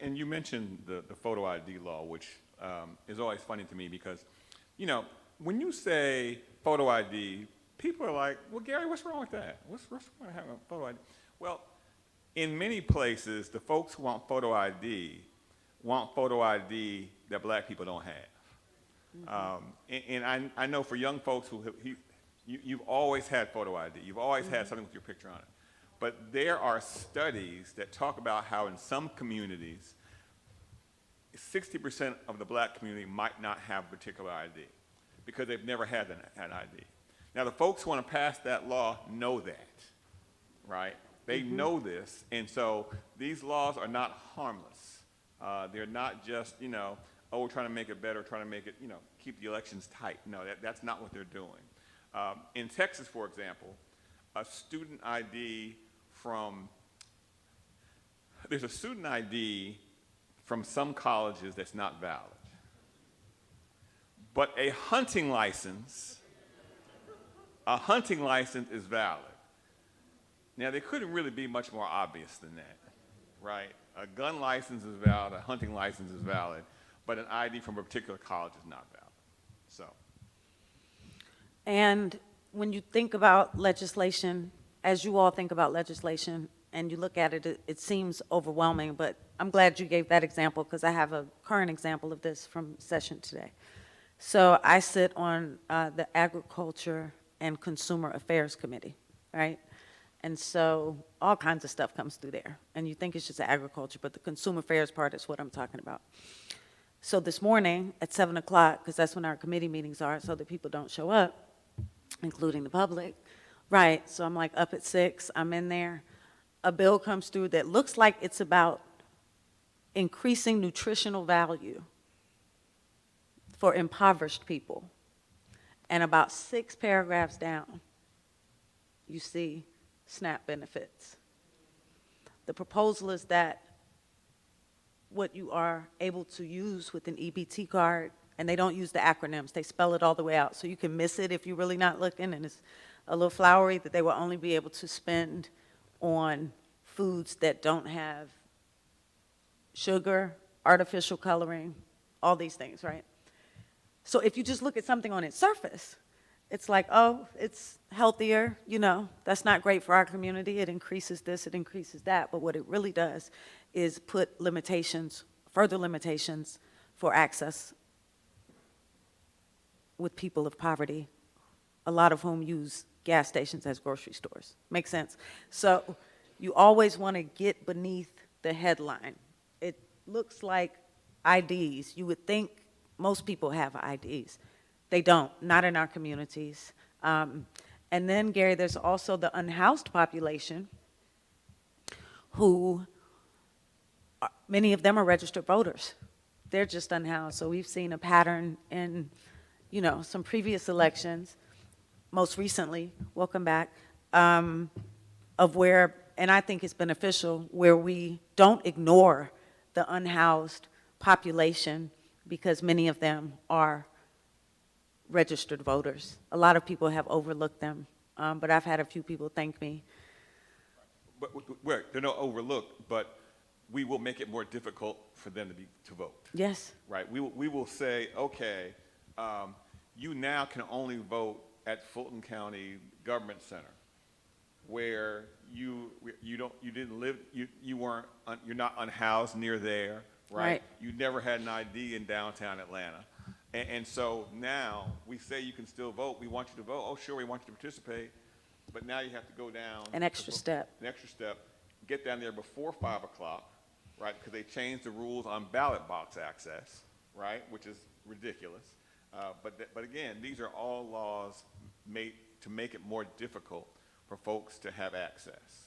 [SPEAKER 5] And you mentioned the photo ID law, which is always funny to me because, when you say photo ID, people are like, well, Gary, what's wrong with that? What's wrong with having a photo ID? Well, in many places, the folks who want photo ID that black people don't have. And I know for young folks you've always had photo ID. You've always had something with your picture on it. But there are studies that talk about how in some communities, 60% of the black community might not have a particular ID because they've never had an ID. Now, the folks who want to pass that law know that, right? They know this, and so these laws are not harmless. They're not just, we're trying to make it better, trying to make it, keep the elections tight. No, that's not what they're doing. In Texas, for example, a student ID from, there's a student ID from some colleges that's not valid. But a hunting license is valid. Now, they couldn't really be much more obvious than that, right? A gun license is valid, a hunting license is valid, but an ID from a particular college is not valid. So,
[SPEAKER 3] And when you think about legislation, as you all think about legislation, and you look at it, it seems overwhelming, but I'm glad you gave that example because I have a current example of this from session today. So I sit on the Agriculture and Consumer Affairs Committee, right? And so all kinds of stuff comes through there. And you think it's just agriculture, but the consumer affairs part is what I'm talking about. So this morning at 7 o'clock, because that's when our committee meetings are, so that people don't show up, including the public, right? So I'm like up at 6, I'm in there. A bill comes through that looks like it's about increasing nutritional value for impoverished people. And about 6 paragraphs down, you see SNAP benefits. The proposal is that what you are able to use with an EBT card, and they don't use the acronyms, they spell it all the way out, so you can miss it if you're really not looking, and it's a little flowery, that they will only be able to spend on foods that don't have sugar, artificial coloring, all these things, right? So if you just look at something on its surface, it's like, oh, it's healthier, you know, that's not great for our community, it increases this, it increases that, but what it really does is put limitations, further limitations for access with people of poverty, a lot of whom use gas stations as grocery stores. Makes sense? So you always want to get beneath the headline. It looks like IDs. You would think most people have IDs. They don't, not in our communities. And then, Gary, there's also the unhoused population who, many of them are registered voters. They're just unhoused. So we've seen a pattern in, you know, some previous elections, most recently, welcome back, of where, and I think it's beneficial, where we don't ignore the unhoused population because many of them are registered voters. A lot of people have overlooked them, but I've had a few people thank me.
[SPEAKER 5] but they're not overlooked, but we will make it more difficult for them to vote.
[SPEAKER 3] Yes.
[SPEAKER 5] Right? We will say, okay, you now can only vote at Fulton County Government Center, where you're not unhoused near there, right?
[SPEAKER 3] Right.
[SPEAKER 5] You never had an ID in downtown Atlanta. And so now we say you can still vote. We want you to vote. Oh, sure, we want you to participate. But now you have to go down.
[SPEAKER 3] An extra step.
[SPEAKER 5] An extra step. Get down there before 5 o'clock, right? Because they changed the rules on ballot box access, right? Which is ridiculous. But again, these are all laws made to make it more difficult for folks to have access.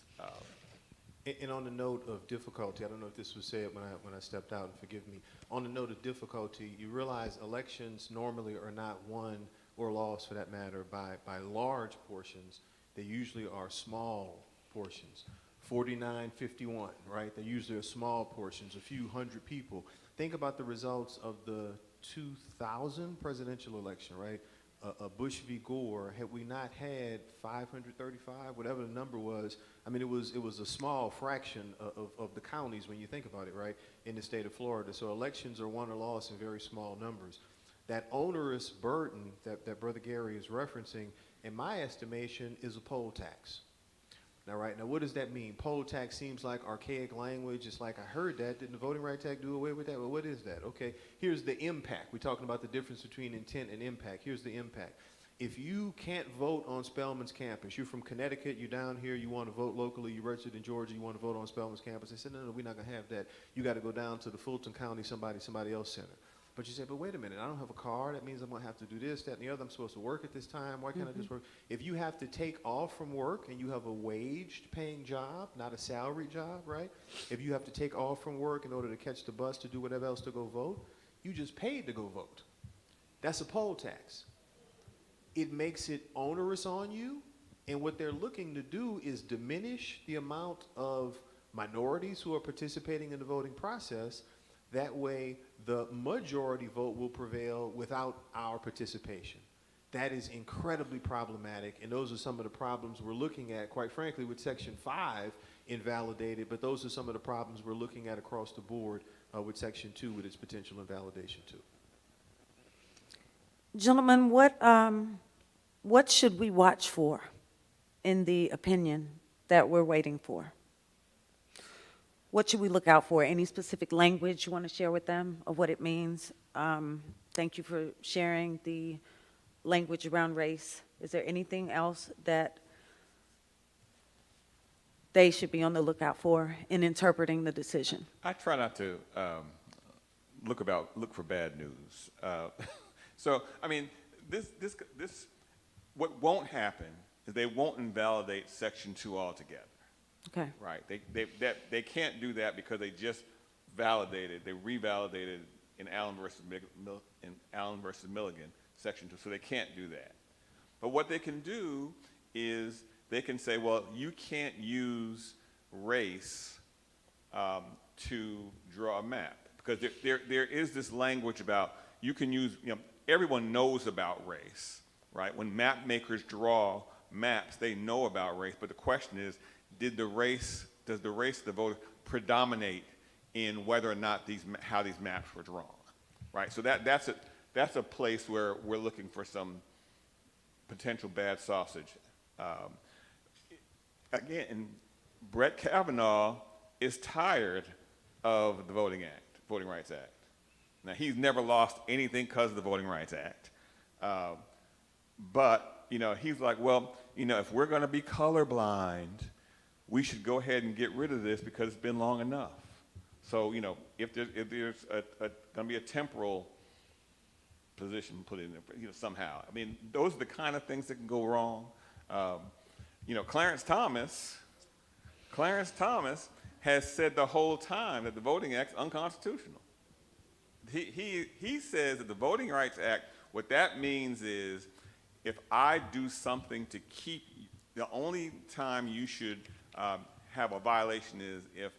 [SPEAKER 4] And on the note of difficulty, I don't know if this was said when I stepped out, and forgive me. On the note of difficulty, you realize elections normally are not won or lost, for that matter, by large portions. They usually are small portions. 49-51, right? They're usually small portions, a few hundred people. Think about the results of the 2000 presidential election, right? Bush v. Gore. Had we not had 535, whatever the number was, I mean, it was a small fraction of the counties when you think about it, right, in the state of Florida. So elections are won or lost in very small numbers. That onerous burden that Brother Gary is referencing, in my estimation, is a poll tax. Now, right, now what does that mean? Poll tax seems like archaic language. It's like, I heard that. Didn't the Voting Rights Act do away with that? Well, what is that? Okay, here's the impact. We're talking about the difference between intent and impact. Here's the impact. If you can't vote on Spelman's campus, you're from Connecticut, you're down here, you want to vote locally, you're registered in Georgia, you want to vote on Spelman's campus, they said, no, we're not going to have that. You got to go down to the Fulton County somebody else center. But you say, but wait a minute, I don't have a car. That means I'm going to have to do this, that, and the other. I'm supposed to work at this time. Why can't I just work? If you have to take off from work and you have a waged paying job, not a salary job, right? If you have to take off from work in order to catch the bus to do whatever else to go vote, you just paid to go vote. That's a poll tax. It makes it onerous on you, And what they're looking to do is diminish the amount of minorities who are participating in the voting process. That way, the majority vote will prevail without our participation. That is incredibly problematic, and those are some of the problems we're looking at, quite frankly, with Section 5 invalidated, but those are some of the problems we're looking at across the board with Section 2 with its potential invalidation too.
[SPEAKER 3] Gentlemen, what should we watch for in the opinion that we're waiting for? What should we look out for? Any specific language you want to share with them of what it means? Thank you for sharing the language around race. Is there anything else that they should be on the lookout for in interpreting the decision?
[SPEAKER 5] I try not to look for bad news. So, I mean, what won't happen is they won't invalidate Section 2 altogether.
[SPEAKER 3] Okay.
[SPEAKER 5] Right. They can't do that because they just revalidated in Allen versus Milligan, Section 2. So they can't do that. But what they can do is they can say, well, you can't use race to draw a map, because there is this language about you can use, everyone knows about race, right? When map makers draw maps, they know about race, but the question is, does the race of the voter predominate in whether or not how these maps were drawn, right? So that's a place where we're looking for some potential bad sausage. Again, Brett Kavanaugh is tired of the Voting Rights Act. Now, he's never lost anything because of the Voting Rights Act. But, he's like, well, if we're going to be colorblind, we should go ahead and get rid of this because it's been long enough. So, if there's going to be a temporal position put in there, somehow. I mean, those are the kind of things that can go wrong. Clarence Thomas has said the whole time that the Voting Act is unconstitutional. He says that the Voting Rights Act, what that means is, if I do something to keep, the only time you should have a violation is if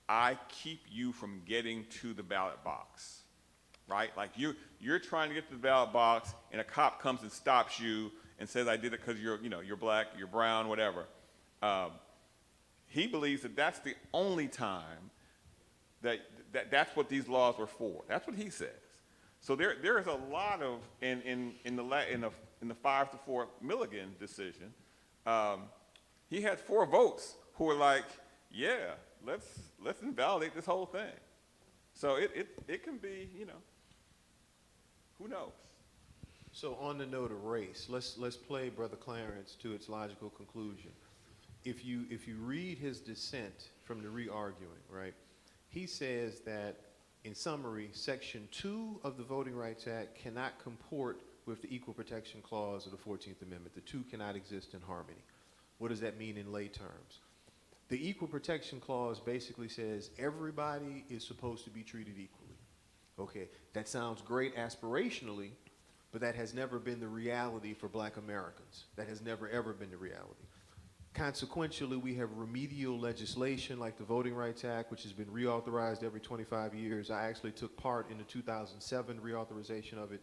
[SPEAKER 5] I keep you from getting to the ballot box, right? Like you're trying to get to the ballot box, and a cop comes and stops you and says, I did it because you're black, you're brown, whatever. He believes that that's the only time that's what these laws were for. That's what he says. So there is a lot of in the 5-4 Milligan decision. He had 4 votes who were like, yeah, let's invalidate this whole thing. So it can be, who knows.
[SPEAKER 4] So on the note of race, let's play Brother Clarence to its logical conclusion. If you read his dissent from the re-arguing, right, he says that, in summary, Section 2 of the Voting Rights Act cannot comport with the Equal Protection Clause of the 14th Amendment. The two cannot exist in harmony. What does that mean in lay terms? The Equal Protection Clause basically says everybody is supposed to be treated equally. Okay, that sounds great aspirationally, but that has never been the reality for black Americans. That has never, ever been the reality. Consequentially, we have remedial legislation like the Voting Rights Act, which has been reauthorized every 25 years. I actually took part in the 2007 reauthorization of it.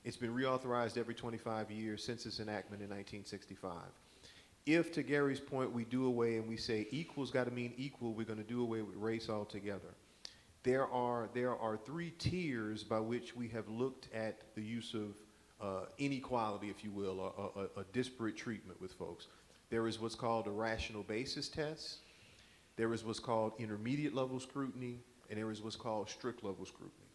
[SPEAKER 4] It's been reauthorized every 25 years since its enactment in 1965. If, to Gary's point, we do away and we say equal's got to mean equal, we're going to do away with race altogether. There are 3 tiers by which we have looked at the use of inequality, if you will, or a disparate treatment with folks. There is what's called a rational basis test. There is what's called intermediate level scrutiny, and there is what's called strict level scrutiny.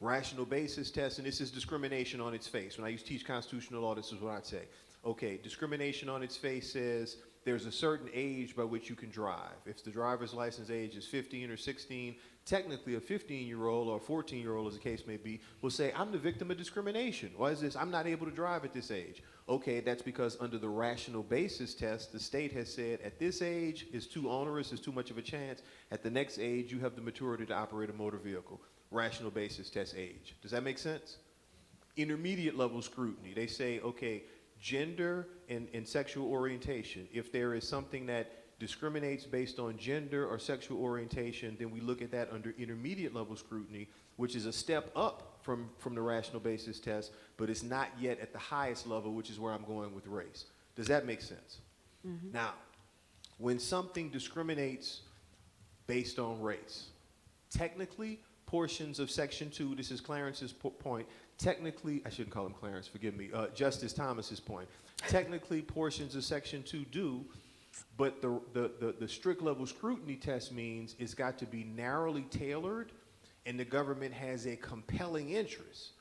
[SPEAKER 4] Rational basis test, and this is discrimination on its face. When I used to teach constitutional law, this is what I'd say. Okay, discrimination on its face says there's a certain age by which you can drive. If the driver's license age is 15 or 16, technically a 15-year-old or a 14-year-old, as the case may be, will say, I'm the victim of discrimination. Why is this? I'm not able to drive at this age. Okay, that's because under the rational basis test, the state has said at this age is too onerous, is too much of a chance. At the next age, you have the maturity to operate a motor vehicle. Rational basis test age. Does that make sense? Intermediate level scrutiny. They say, okay, gender and sexual orientation. If there is something that discriminates based on gender or sexual orientation, then we look at that under intermediate level scrutiny, which is a step up from the rational basis test, but it's not yet at the highest level, which is where I'm going with race. Does that make sense? Mm-hmm. Now, when something discriminates based on race, technically, portions of Section 2, this is Clarence's point, technically, I shouldn't call him Clarence, forgive me, Justice Thomas's point, technically portions of Section 2 do, but the strict level scrutiny test means it's got to be narrowly tailored and the government has a compelling interest.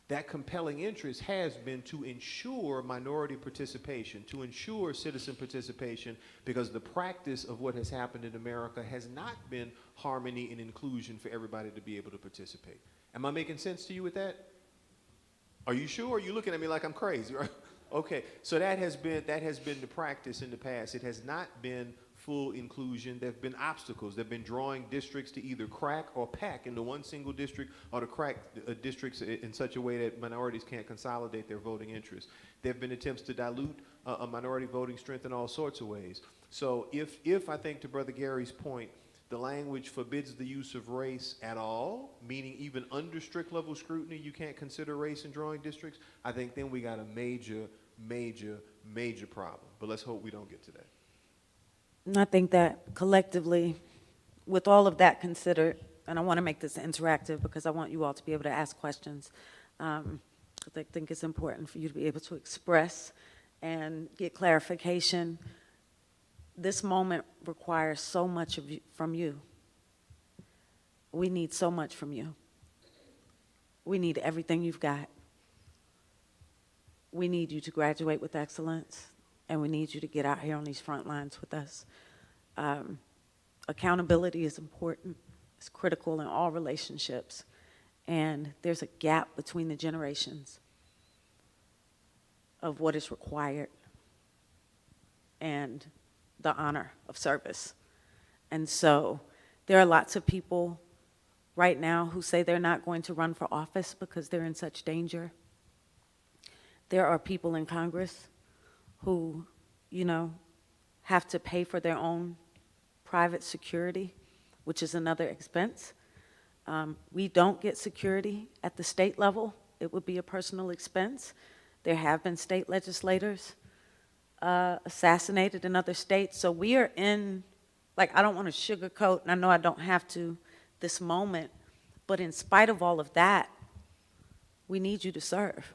[SPEAKER 4] That compelling interest has been to ensure minority participation, to ensure citizen participation, because the practice of what has happened in America has not been harmony and inclusion for everybody to be able to participate. Am I making sense to you with that? Are you sure? Are you looking at me like I'm crazy, right? Okay, so that has been the practice in the past. It has not been full inclusion. There have been obstacles. There have been drawing districts to either crack or pack into one single district, or to crack districts in such a way that minorities can't consolidate their voting interests. There have been attempts to dilute a minority voting strength in all sorts of ways. So if I think, to Brother Gary's point, the language forbids the use of race at all, meaning even under strict level scrutiny you can't consider race in drawing districts, I think then we got a major, major, major problem. But let's hope we don't get to that.
[SPEAKER 3] And I think that collectively, with all of that considered, and I want to make this interactive because I want you all to be able to ask questions. I think it's important for you to be able to express and get clarification. This moment requires so much of you, from you. We need so much from you. We need everything you've got. We need you to graduate with excellence, and we need you to get out here on these front lines with us. Accountability is important. It's critical in all relationships. And there's a gap between the generations of what is required and the honor of service. And so there are lots of people right now who say they're not going to run for office because they're in such danger. There are people in Congress who, have to pay for their own private security, which is another expense. We don't get security at the state level. It would be a personal expense. There have been state legislators assassinated in other states. So we are in, I don't want to sugarcoat, and I know I don't have to this moment, but in spite of all of that, we need you to serve.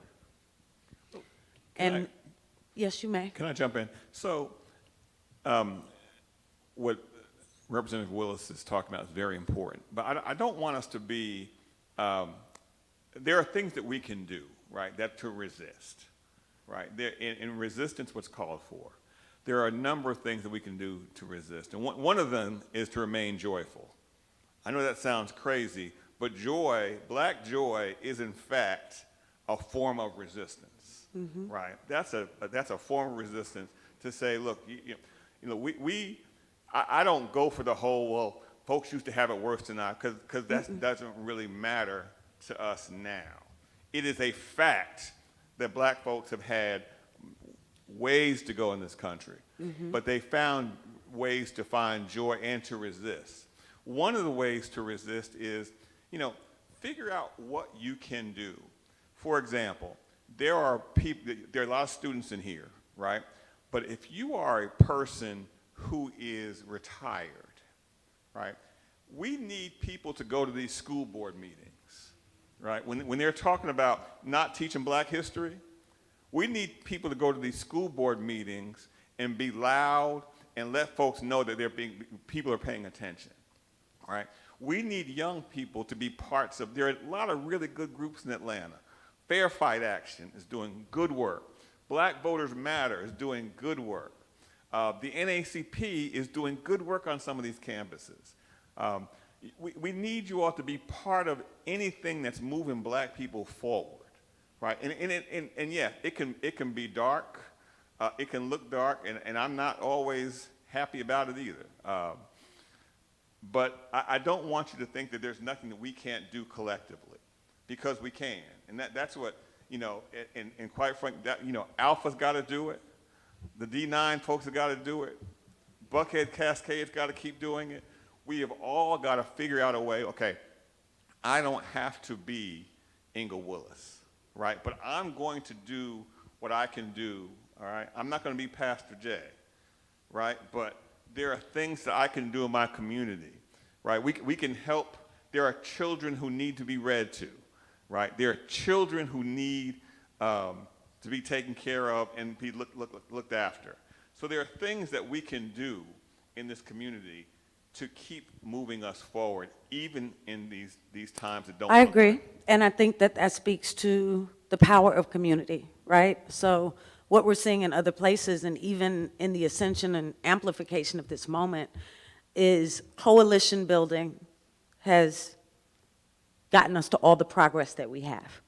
[SPEAKER 3] Yes, you may.
[SPEAKER 5] Can I jump in? So what Representative Willis is talking about is very important, but I don't want us to be, there are things that we can do, right, that to resist, right? In resistance, what's called for. There are a number of things that we can do to resist, and one of them is to remain joyful. I know that sounds crazy, but joy, black joy, is in fact a form of resistance, right? That's a form of resistance to say, look, I don't go for the whole, well, folks used to have it worse than I, because that doesn't really matter to us now. It is a fact that black folks have had ways to go in this country, but they found ways to find joy and to resist. One of the ways to resist is, figure out what you can do. For example, there are a lot of students in here, right? But if you are a person who is retired, right, we need people to go to these school board meetings, right? When they're talking about not teaching black history, we need people to go to these school board meetings and be loud and let folks know that people are paying attention, right? We need young people to be parts of, there are a lot of really good groups in Atlanta. Fair Fight Action is doing good work. Black Voters Matter is doing good work. The NAACP is doing good work on some of these campuses. We need you all to be part of anything that's moving black people forward, right? And yeah, it can be dark, it can look dark, and I'm not always happy about it either. But I don't want you to think that there's nothing that we can't do collectively, because we can. And that's what, and quite frankly, that, Alpha's got to do it. The D9 folks have got to do it. Buckhead Cascade's got to keep doing it. We have all got to figure out a way, okay, I don't have to be Inga Willis, right? But I'm going to do what I can do, all right? I'm not going to be Pastor Jay, right? But there are things that I can do in my community, right? We can help. There are children who need to be read to, right? There are children who need to be taken care of and be looked after. So there are things that we can do in this community to keep moving us forward, even in these times that don't
[SPEAKER 3] I
[SPEAKER 5] look
[SPEAKER 3] agree,
[SPEAKER 5] like.
[SPEAKER 3] and I think that speaks to the power of community, right? So what we're seeing in other places, and even in the ascension and amplification of this moment, is coalition building has gotten us to all the progress that we have.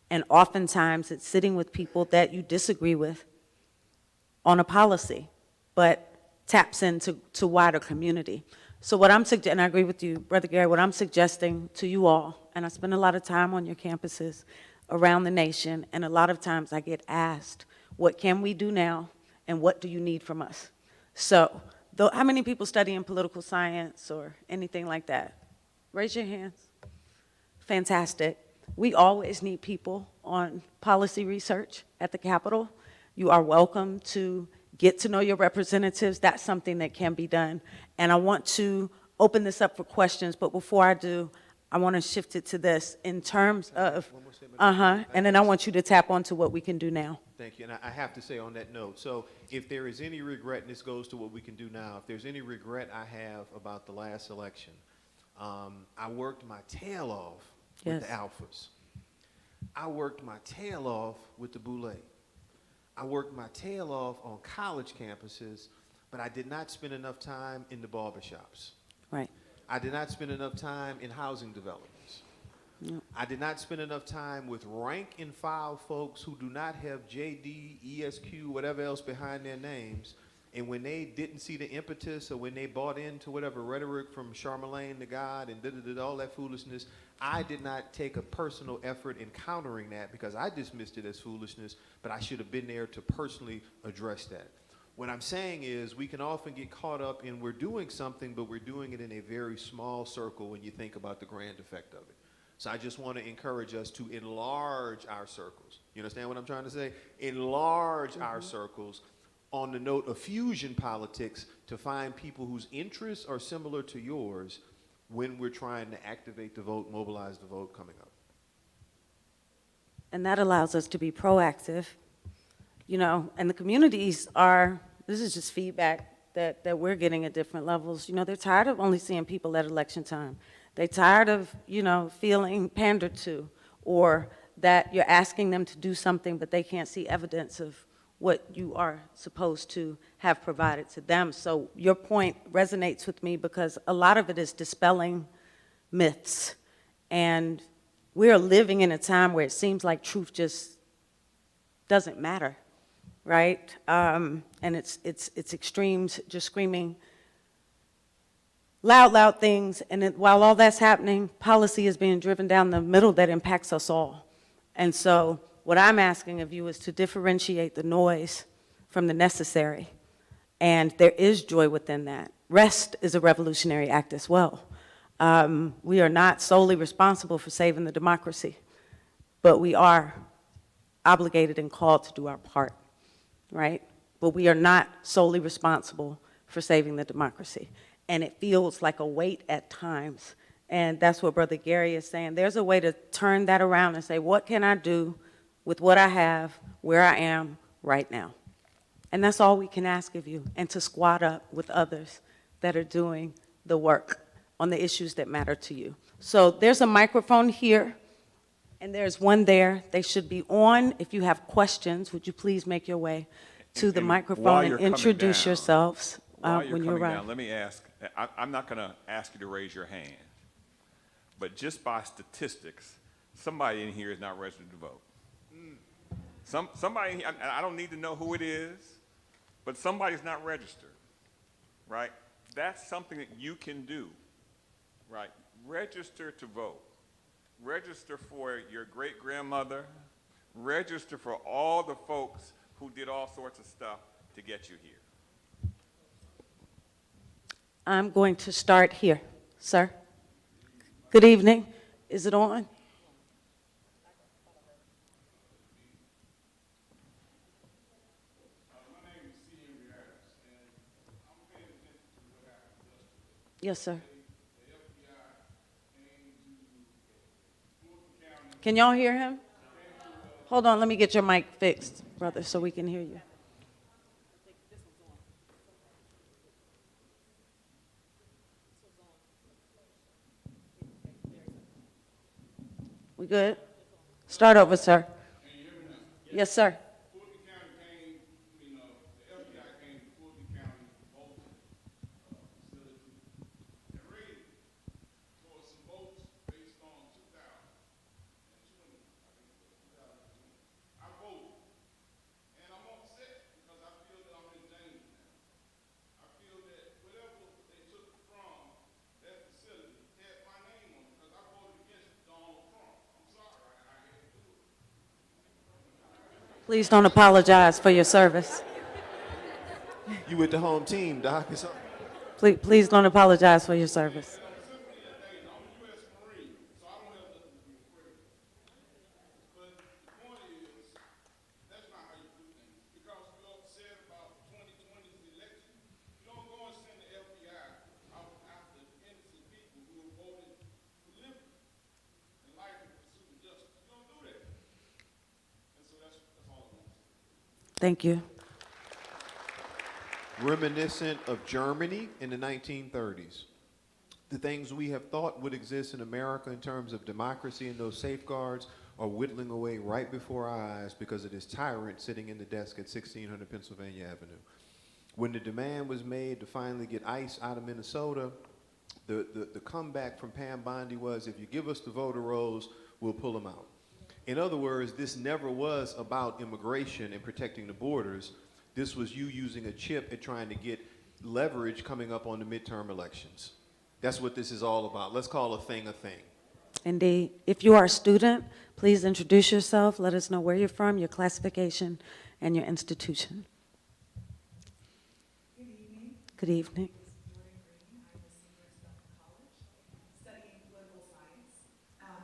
[SPEAKER 3] And oftentimes it's sitting with people that you disagree with on a policy, but taps into wider community. So what I'm suggesting, and I agree with you, Brother Gary, what I'm suggesting to you all, and I spend a lot of time on your campuses around the nation, and a lot of times I get asked, what can we do now, and what do you need from us? So, how many people study in political science or anything like that? Raise your hands. Fantastic. We always need people on policy research at the Capitol. You are welcome to get to know your representatives. That's something that can be done. And I want to open this up for questions, but before I do, I want to shift it to this in terms of, and then I want you to tap onto what we can do now.
[SPEAKER 4] Thank you. And I have to say on that note, so if there is any regret, and this goes to what we can do now, if there's any regret I have about the last election, I worked my tail off with the Alphas. I worked my tail off with the Boulay. I worked my tail off on college campuses, but I did not spend enough time in the barbershops.
[SPEAKER 3] Right.
[SPEAKER 4] I did not spend enough time in housing developments.
[SPEAKER 3] Yep.
[SPEAKER 4] I did not spend enough time with rank and file folks who do not have JD, ESQ, whatever else behind their names. And when they didn't see the impetus, or when they bought into whatever rhetoric from Charlemagne to God and all that foolishness, I did not take a personal effort in countering that because I dismissed it as foolishness, but I should have been there to personally address that. What I'm saying is we can often get caught up in we're doing something, but we're doing it in a very small circle when you think about the grand effect of it. So I just want to encourage us to enlarge our circles. You understand what I'm trying to say? Enlarge our circles on the note of fusion politics to find people whose interests are similar to yours when we're trying to activate the vote, mobilize the vote coming up.
[SPEAKER 3] And that allows us to be proactive, and the communities are, this is just feedback that we're getting at different levels. They're tired of only seeing people at election time. They're tired of, feeling pandered to, or that you're asking them to do something, but they can't see evidence of what you are supposed to have provided to them. So your point resonates with me because a lot of it is dispelling myths. And we're living in a time where it seems like truth just doesn't matter, right? And it's extremes just screaming loud things. And while all that's happening, policy is being driven down the middle that impacts us all. And so what I'm asking of you is to differentiate the noise from the necessary. And there is joy within that. Rest is a revolutionary act as well. We are not solely responsible for saving the democracy, but we are obligated and called to do our part, right? But we are not solely responsible for saving the democracy. And it feels like a weight at times. And that's what Brother Gary is saying. There's a way to turn that around and say, what can I do with what I have, where I am right now? And that's all we can ask of you, and to squad up with others that are doing the work on the issues that matter to you. So there's a microphone here, and there's one there. They should be on. If you have questions, would you please make your way to the microphone and introduce yourselves when you arrive.
[SPEAKER 5] Let me ask, I'm not going to ask you to raise your hand, but just by statistics, somebody in here is not registered to vote. Somebody, I don't need to know who it is, but somebody's not registered, right? That's something that you can do, right? Register to vote. Register for your great-grandmother, register for all the folks who did all sorts of stuff to get you here.
[SPEAKER 3] I'm going to start here, sir. Good evening. Is it on? Yes, sir. Can y'all hear him? Hold on, let me get your mic fixed, brother, so we can hear you. We good? Start over, sir. Yes, sir. Please don't apologize for your service.
[SPEAKER 4] You with the home team, Doc. It's all-
[SPEAKER 3] Please don't apologize for your service. Thank you.
[SPEAKER 4] Reminiscent of Germany in the 1930s. The things we have thought would exist in America in terms of democracy and those safeguards are whittling away right before our eyes because of this tyrant sitting in the desk at 1600 Pennsylvania Avenue. When the demand was made to finally get ICE out of Minnesota, the comeback from Pam Bondi was, if you give us the voter rolls, we'll pull them out. In other words, this never was about immigration and protecting the borders. This was you using a chip at trying to get leverage coming up on the midterm elections. That's what this is all about. Let's call a thing a thing.
[SPEAKER 3] Indeed. If you are a student, please introduce yourself. Let us know where you're from, your classification, and your institution.
[SPEAKER 6] Good evening.
[SPEAKER 3] Good evening.
[SPEAKER 6] I'm a senior at Bethel College, studying political science.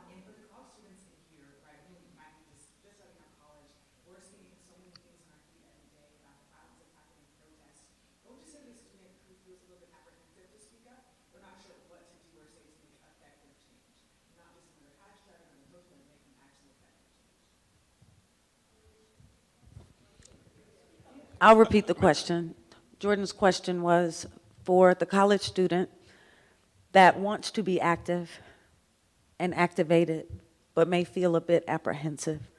[SPEAKER 6] And for the college students in here, right, who might be just starting out college, we're seeing so many things on our feet every day about the violence that's happening in protests. What would you say to a student who feels a little bit apprehensive to speak up, but not sure what to do or say to make effective change? Not just another hashtag or another movement, but making actual effective change.
[SPEAKER 3] I'll repeat the question. Jordan's question was for the college student that wants to be active and activated, but may feel a bit apprehensive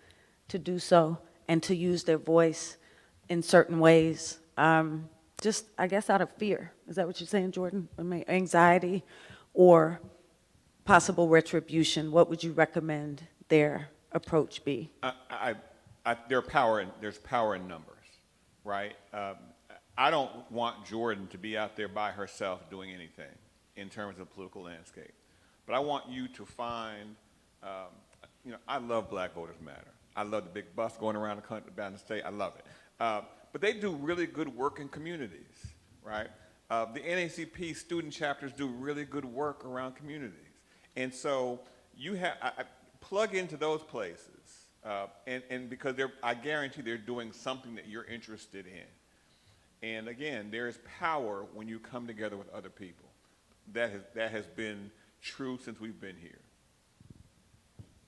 [SPEAKER 3] to do so and to use their voice in certain ways, just, I guess, out of fear. Is that what you're saying, Jordan? Anxiety or possible retribution. What would you recommend their approach be?
[SPEAKER 5] There's power in numbers, right? I don't want Jordan to be out there by herself doing anything in terms of the political landscape. But I want you to find, I love Black Voters Matter. I love the big bus going around the country, down the state. I love it. But they do really good work in communities, right? The NACP student chapters do really good work around communities. And so you have, plug into those places. And because I guarantee they're doing something that you're interested in. And again, there is power when you come together with other people. That has been true since we've been here.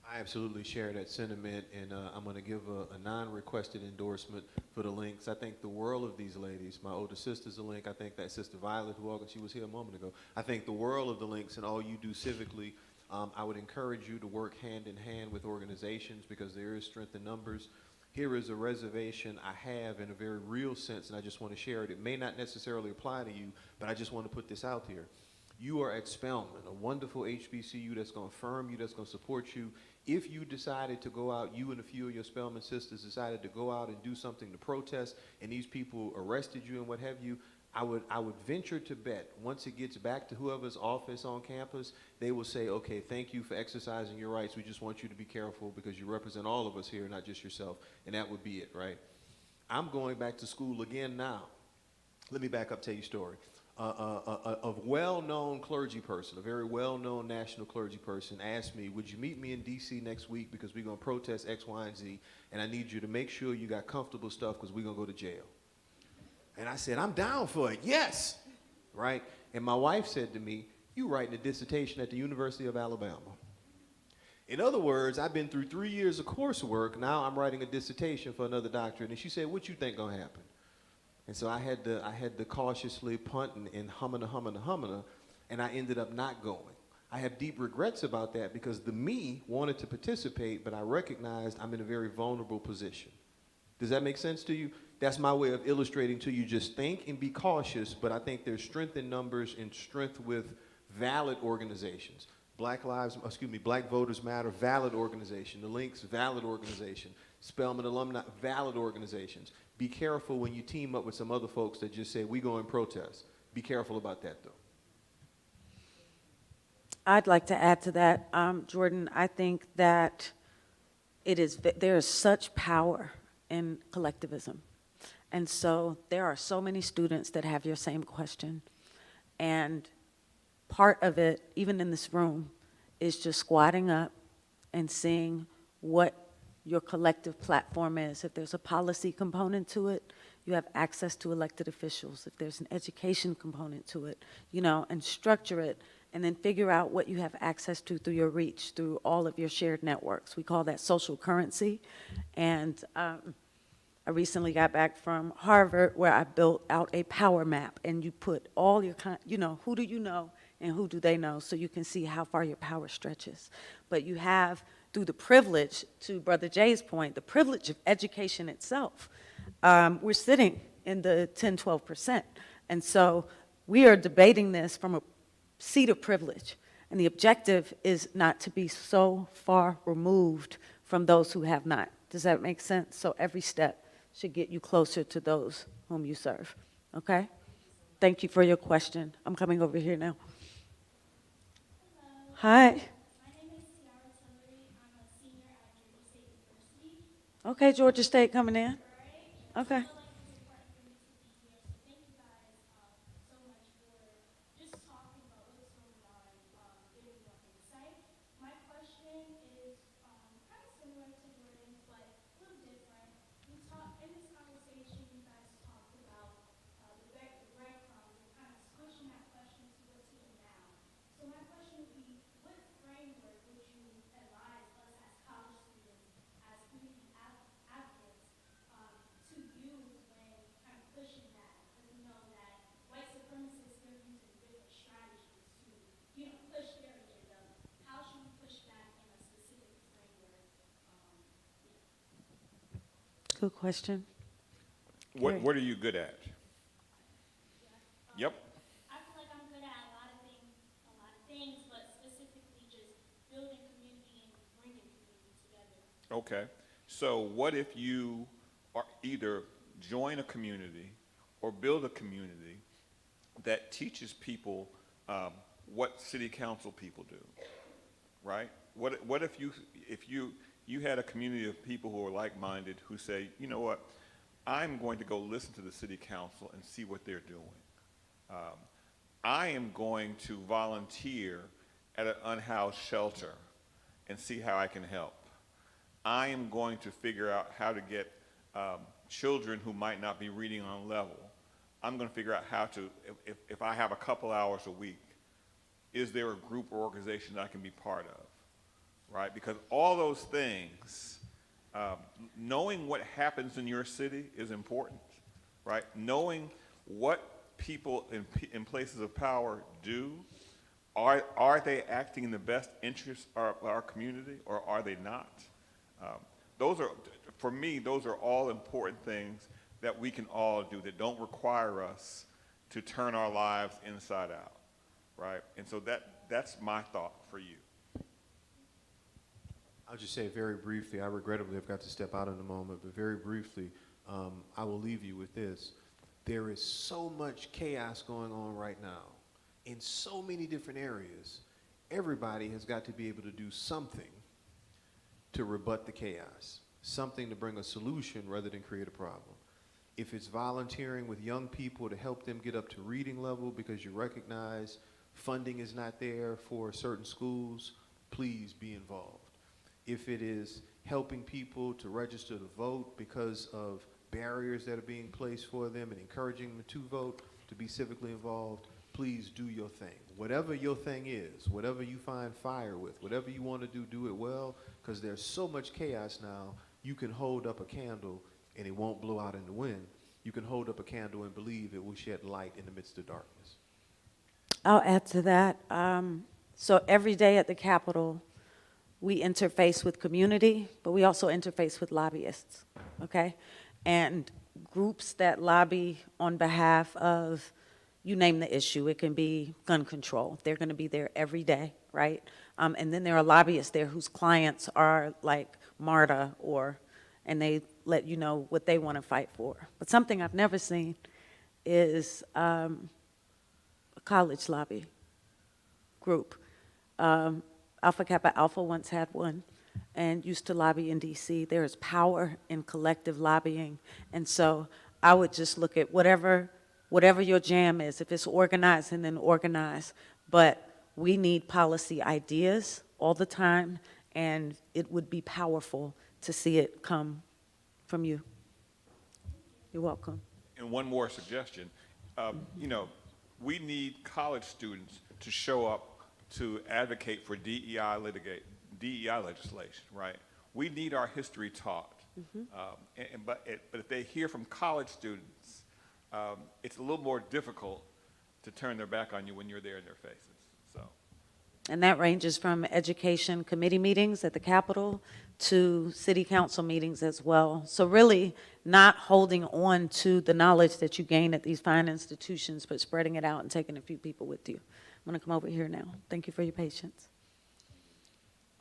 [SPEAKER 4] I absolutely share that sentiment, and I'm going to give a non-requested endorsement for the links. I think the world of these ladies. My older sister's a link. I think that Sister Violet, she was here a moment ago. I think the world of the links and all you do civically. I would encourage you to work hand in hand with organizations because there is strength in numbers. Here is a reservation I have in a very real sense, and I just want to share it. It may not necessarily apply to you, but I just want to put this out there. You are at Spelman, a wonderful HBCU that's going to affirm you, that's going to support you. If you decided to go out, you and a few of your Spelman sisters decided to go out and do something to protest, and these people arrested you and what have you, I would venture to bet once it gets back to whoever's office on campus, they will say, okay, thank you for exercising your rights. We just want you to be careful because you represent all of us here, not just yourself. And that would be it, right? I'm going back to school again now. Let me back up, tell you a story. A well-known clergy person, a very well-known national clergy person asked me, would you meet me in D.C. next week because we're going to protest X, Y, and Z, and I need you to make sure you got comfortable stuff because we're going to go to jail. And I said, I'm down for it, yes, right? And my wife said to me, you writing a dissertation at the University of Alabama. In other words, I've been through 3 years of coursework, now I'm writing a dissertation for another doctorate. And she said, what you think gonna happen? And so I had to cautiously punt and humming, and I ended up not going. I have deep regrets about that because the me wanted to participate, but I recognized I'm in a very vulnerable position. Does that make sense to you? That's my way of illustrating to you, just think and be cautious, but I think there's strength in numbers and strength with valid organizations. Black Voters Matter, valid organization. The Links, valid organization. Spelman Alumni, valid organizations. Be careful when you team up with some other folks that just say, we go and protest. Be careful about that, though.
[SPEAKER 3] I'd like to add to that, Jordan. I think that there is such power in collectivism. And so there are so many students that have your same question. And part of it, even in this room, is just squatting up and seeing what your collective platform is. If there's a policy component to it, you have access to elected officials. If there's an education component to it, and structure it, and then figure out what you have access to through your reach, through all of your shared networks. We call that social currency. And I recently got back from Harvard where I built out a power map, and you put all your, who do you know and who do they know, so you can see how far your power stretches. But you have, through the privilege, to Brother Jay's point, the privilege of education itself, we're sitting in the 10, 12%. And so we are debating this from a seat of privilege. And the objective is not to be so far removed from those who have not. Does that make sense? So every step should get you closer to those whom you serve, okay? Thank you for your question. I'm coming over here now.
[SPEAKER 7] Hello.
[SPEAKER 3] Hi.
[SPEAKER 7] My name is Tiara Tillery. I'm a senior at Georgia State University.
[SPEAKER 3] Okay, Georgia State coming in.
[SPEAKER 7] Right?
[SPEAKER 3] Okay.
[SPEAKER 7] I feel like it's important for me to be here, so thank you guys so much for just talking about what's going on, giving your insight. My question is kind of similar to Jordan's, but a little different. In this conversation, you guys talked about the breadcrumbs and kind of squishing that question to what's here now. So my question would be, what framework would you advise us as college students, as community advocates, to use when kind of pushing that? Because we know that white supremacists, they're using different strategies to, push their agenda. How should we push back in a specific framework?
[SPEAKER 3] Good question.
[SPEAKER 5] What,
[SPEAKER 3] Gary.
[SPEAKER 5] what are you good at? Yep.
[SPEAKER 7] I feel like I'm good at a lot of things, but specifically just building community and bringing community together.
[SPEAKER 5] Okay. So what if you are either join a community or build a community that teaches people what city council people do, right? What if you had a community of people who are like-minded who say, you know what, I'm going to go listen to the city council and see what they're doing. I am going to volunteer at an unhoused shelter and see how I can help. I am going to figure out how to get children who might not be reading on level. I'm going to figure out how to, if I have a couple hours a week, is there a group or organization that I can be part of, right? Because all those things, knowing what happens in your city is important, right? Knowing what people in places of power do, are they acting in the best interest of our community, or are they not? For me, those are all important things that we can all do that don't require us to turn our lives inside out, right? And so that's my thought for you.
[SPEAKER 4] I'll just say very briefly, I regrettably have got to step out in a moment, but very briefly, I will leave you with this. There is so much chaos going on right now in so many different areas. Everybody has got to be able to do something to rebut the chaos, something to bring a solution rather than create a problem. If it's volunteering with young people to help them get up to reading level because you recognize funding is not there for certain schools, please be involved. If it is helping people to register to vote because of barriers that are being placed for them and encouraging them to vote, to be civically involved, please do your thing. Whatever your thing is, whatever you find fire with, whatever you want to do it well, because there's so much chaos now, you can hold up a candle and it won't blow out in the wind. You can hold up a candle and believe it will shed light in the midst of darkness.
[SPEAKER 3] I'll add to that. So every day at the Capitol, we interface with community, but we also interface with lobbyists, okay? And groups that lobby on behalf of, you name the issue, it can be gun control. They're going to be there every day, right? And then there are lobbyists there whose clients are like MARTA and they let you know what they want to fight for. But something I've never seen is a college lobby group. Alpha Kappa Alpha once had one and used to lobby in DC. There is power in collective lobbying. And so I would just look at whatever your jam is, if it's organizing, then organize. But we need policy ideas all the time, and it would be powerful to see it come from you. You're welcome.
[SPEAKER 5] And one more suggestion, you know, we need college students to show up to advocate for DEI legislation, right? We need our history taught. But if they hear from college students, it's a little more difficult to turn their back on you when you're there in their faces. So.
[SPEAKER 3] And that ranges from education committee meetings at the Capitol to city council meetings as well. So really not holding on to the knowledge that you gain at these fine institutions, but spreading it out and taking a few people with you. I'm going to come over here now. Thank you for your patience.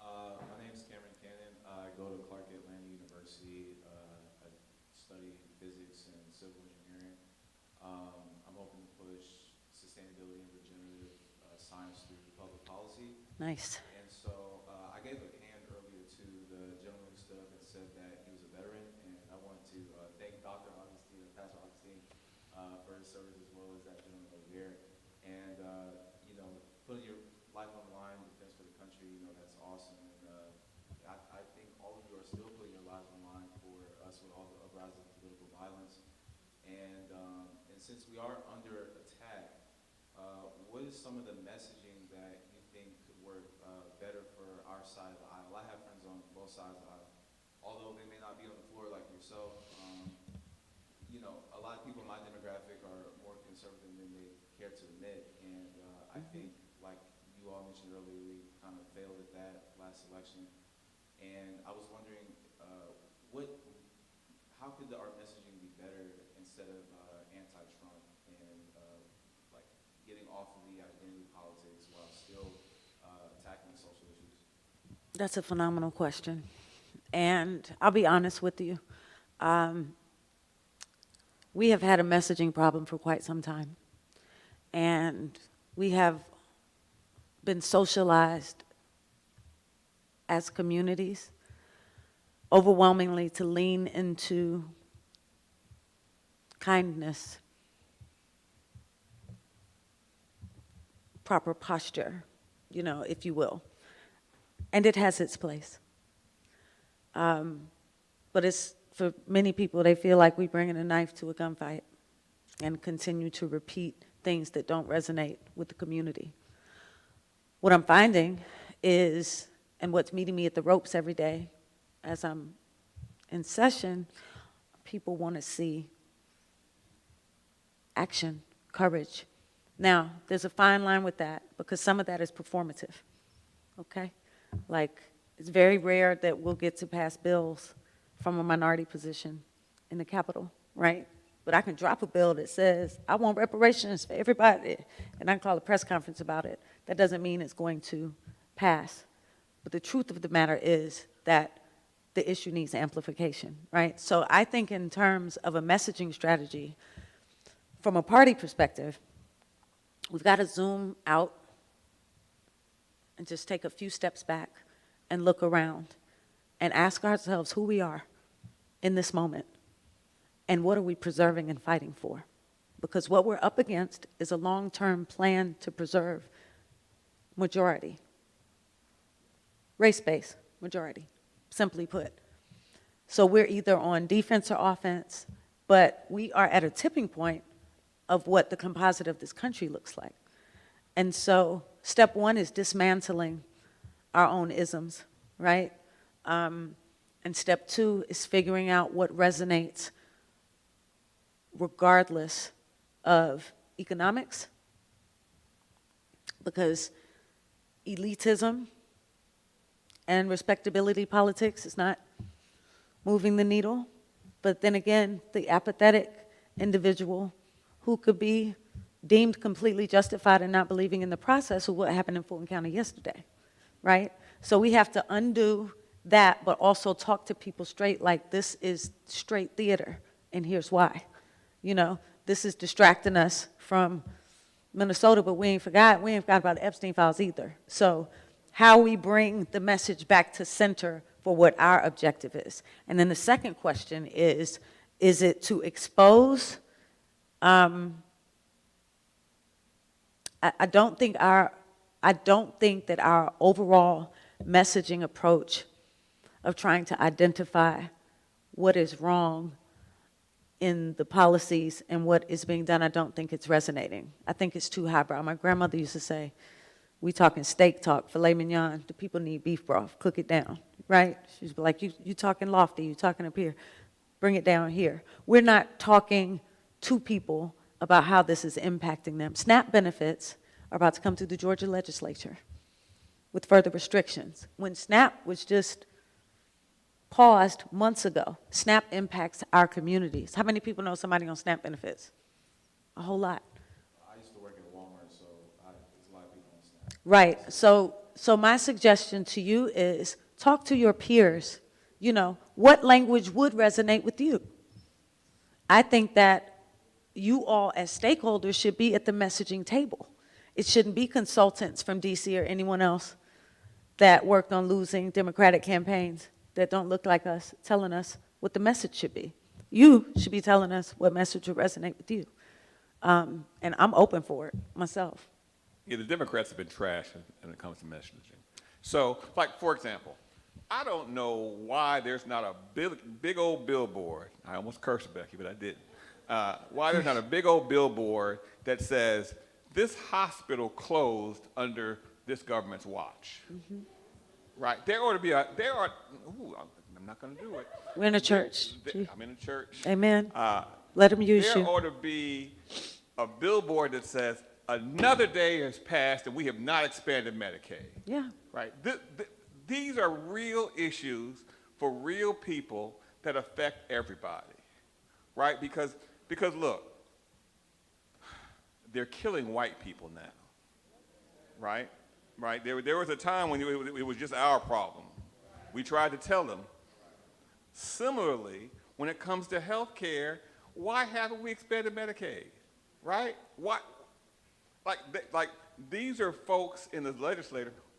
[SPEAKER 8] My name is Cameron Cannon. I go to Clark Atlanta University. I study physics and civil engineering. I'm hoping to push sustainability and regenerative science through public policy.
[SPEAKER 3] Nice.
[SPEAKER 8] And so I gave a hand earlier to the gentleman who stood up and said that he was a veteran. And I want to thank Dr. Augustine, Pastor Augustine, for his service as well as that gentleman over there. And you know, putting your life on the line in defense for the country, you know, that's awesome. And I think all of you are still putting your lives on the line for us with all the uprising of political violence. And since we are under attack, what is some of the messaging that you think could work better for our side of the aisle? I have friends on both sides of the aisle, although they may not be on the floor like yourself. You know, a lot of people in my demographic are more conservative than they care to admit, and I think, like you all mentioned earlier, we kind of failed at that last election. And I was wondering, how could our messaging be better instead of anti-Trump and like getting off of the identity politics while still tackling social issues?
[SPEAKER 3] That's a phenomenal question. And I'll be honest with you. We have had a messaging problem for quite some time. And we have been socialized as communities overwhelmingly to lean into kindness, proper posture, you know, if you will. And it has its place. But it's, for many people, they feel like we bringing a knife to a gunfight and continue to repeat things that don't resonate with the community. What I'm finding is, and what's meeting me at the ropes every day as I'm in session, people want to see action, courage. Now, there's a fine line with that because some of that is performative, okay? Like, it's very rare that we'll get to pass bills from a minority position in the Capitol, right? But I can drop a bill that says, I want reparations for everybody, and I can call a press conference about it. That doesn't mean it's going to pass. But the truth of the matter is that the issue needs amplification, right? So I think in terms of a messaging strategy, from a party perspective, we've got to zoom out and just take a few steps back and look around and ask ourselves who we are in this moment and what are we preserving and fighting for. Because what we're up against is a long-term plan to preserve majority, race-based majority, simply put. So we're either on defense or offense, but we are at a tipping point of what the composite of this country looks like. And so step one is dismantling our own isms, right? And step two is figuring out what resonates regardless of economics, because elitism and respectability politics is not moving the needle. But then again, the apathetic individual who could be deemed completely justified in not believing in the process of what happened in Fulton County yesterday, right? So we have to undo that, but also talk to people straight, like this is straight theater, and here's why. You know, this is distracting us from Minnesota, but we ain't forgot about the Epstein files either. So how we bring the message back to center for what our objective is. And then the second question is it to expose? I don't think that our overall messaging approach of trying to identify what is wrong in the policies and what is being done, I don't think it's resonating. I think it's too highbrow. My grandmother used to say, we talking steak talk, filet mignon, the people need beef broth, cook it down, right? She's like, you talking lofty, you talking up here, bring it down here. We're not talking to people about how this is impacting them. SNAP benefits are about to come through the Georgia legislature with further restrictions. When SNAP was just paused months ago, SNAP impacts our communities. How many people know somebody on SNAP benefits? A whole lot.
[SPEAKER 8] I used to work at Walmart, so there's a lot of people on SNAP.
[SPEAKER 3] Right, so my suggestion to you is talk to your peers. You know, what language would resonate with you? I think that you all as stakeholders should be at the messaging table. It shouldn't be consultants from DC or anyone else that worked on losing Democratic campaigns that don't look like us telling us what the message should be. You should be telling us what message would resonate with you. And I'm open for it myself.
[SPEAKER 5] Yeah, the Democrats have been trash when it comes to messaging. So, like, for example, I don't know why there's not a big old billboard. I almost cursed Becky, but I didn't. Why there's not a big old billboard that says, this hospital closed under this government's watch. Mm-hmm. Right? There ought to be I'm not going to do it.
[SPEAKER 3] We're in a church.
[SPEAKER 5] I'm in a church.
[SPEAKER 3] Amen. Let them use you.
[SPEAKER 5] There ought to be a billboard that says, another day has passed and we have not expanded Medicaid.
[SPEAKER 3] Yeah.
[SPEAKER 5] Right? These are real issues for real people that affect everybody. Right? Because look, they're killing white people now. Right? Right? There was a time when it was just our problem. We tried to tell them. Similarly, when it comes to health care, why haven't we expanded Medicaid? Right? Why? Like these are folks in the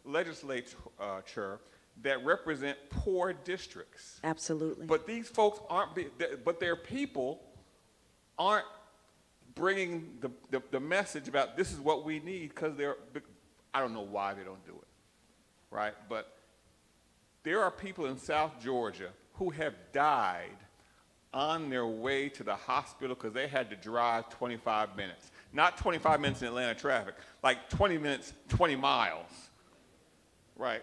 [SPEAKER 5] legislature that represent poor districts.
[SPEAKER 3] Absolutely.
[SPEAKER 5] But these folks but their people aren't bringing the message about this is what we need because I don't know why they don't do it, right? But there are people in South Georgia who have died on their way to the hospital because they had to drive 25 minutes. Not 25 minutes in Atlanta traffic, like 20 minutes, 20 miles, right?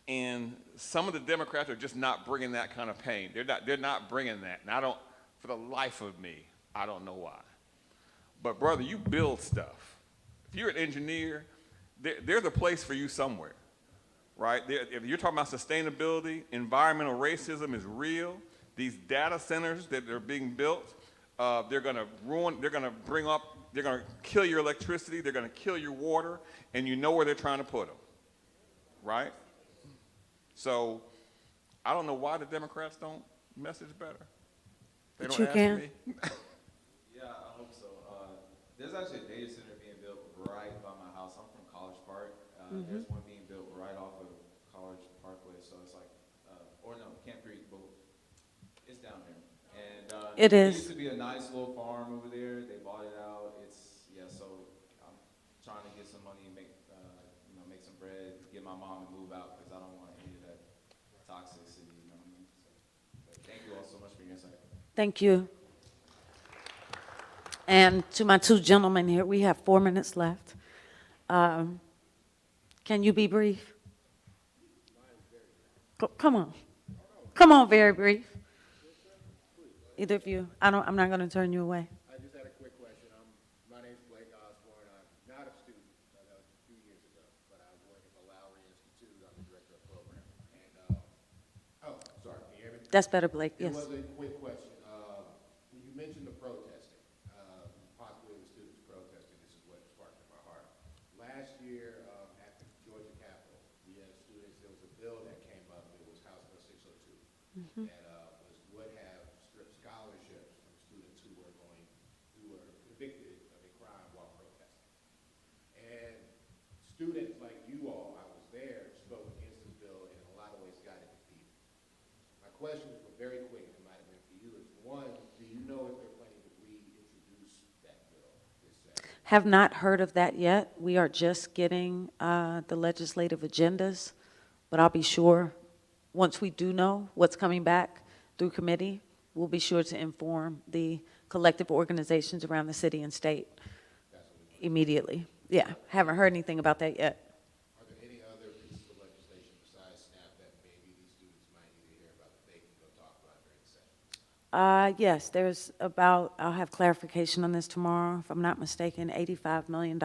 [SPEAKER 5] And some of the Democrats are just not bringing that kind of pain. They're not bringing that. And for the life of me, I don't know why. But brother, you build stuff. If you're an engineer, there's a place for you somewhere, right? If you're talking about sustainability, environmental racism is real. These data centers that are being built, they're going to kill your electricity, they're going to kill your water, and you know where they're trying to put them, right? So I don't know why the Democrats don't message better. They
[SPEAKER 3] But
[SPEAKER 5] don't
[SPEAKER 3] you
[SPEAKER 5] ask
[SPEAKER 3] can.
[SPEAKER 5] me.
[SPEAKER 8] Yeah, I hope so. There's actually a data center being built right by my house. I'm from College Park. There's one being built right off of College Parkway, so it's like, or no, Camp Creek, but it's down there. And
[SPEAKER 3] It
[SPEAKER 8] it
[SPEAKER 3] is.
[SPEAKER 8] used to be a nice little farm over there. They bought it out. So I'm trying to get some money and make some bread, get my mom to move out because I don't want any of that toxicity, you know what I mean? So, but thank you all so much for your insight.
[SPEAKER 3] Thank you. And to my two gentlemen here, we have 4 minutes left. Can you be brief? Come on. Come on, very brief. Either of you. I'm not going to turn you away.
[SPEAKER 9] I just had a quick question. My name's Blake Osborne. I'm not a student. That was a few years ago, but I work at the Lowry Institute. I'm the director of program. And, sorry, can you hear me?
[SPEAKER 3] That's better, Blake,
[SPEAKER 9] It
[SPEAKER 3] yes.
[SPEAKER 9] was a quick question. When you mentioned the protesting, possibly the students protesting, this is what sparked in my heart. Last year, at the Georgia Capitol, we had students, there was a bill that came up, it was House Bill 602, that would have stripped scholarships from students who were convicted of a crime while protesting. And students like you all, I was there, spoke against this bill and in a lot of ways got it defeated. My questions were very quick, it might have been for you, is one, do you know if they're planning to reintroduce that bill this Saturday?
[SPEAKER 3] Have not heard of that yet. We are just getting the legislative agendas, but I'll be sure, once we do know what's coming back through committee, we'll be sure to inform the collective organizations around the city and state immediately. Yeah, haven't heard anything about that yet.
[SPEAKER 9] Are there any other pieces of legislation besides SNAP that maybe these students might need to hear about that they can go talk about during the session?
[SPEAKER 3] Yes, there's about, I'll have clarification on this tomorrow, if I'm not mistaken, $85 million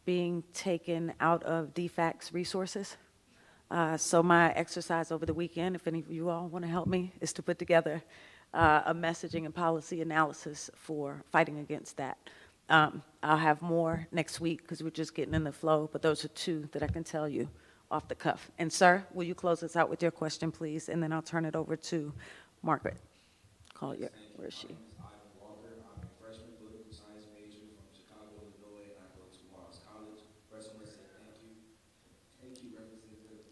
[SPEAKER 3] being taken out of DFAC's resources. So my exercise over the weekend, if any of you all want to help me, is to put together a messaging and policy analysis for fighting against that. I'll have more next week because we're just getting in the flow, but those are two that I can tell you off the cuff. And sir, will you close us out with your question, please? And then I'll turn it over to Margaret. Where is she?
[SPEAKER 8] My name is Ivan Walker. I'm a freshman political science major from Chicago, Illinois, and I go to Morris College. First, I want to say thank you. Thank you, Representative.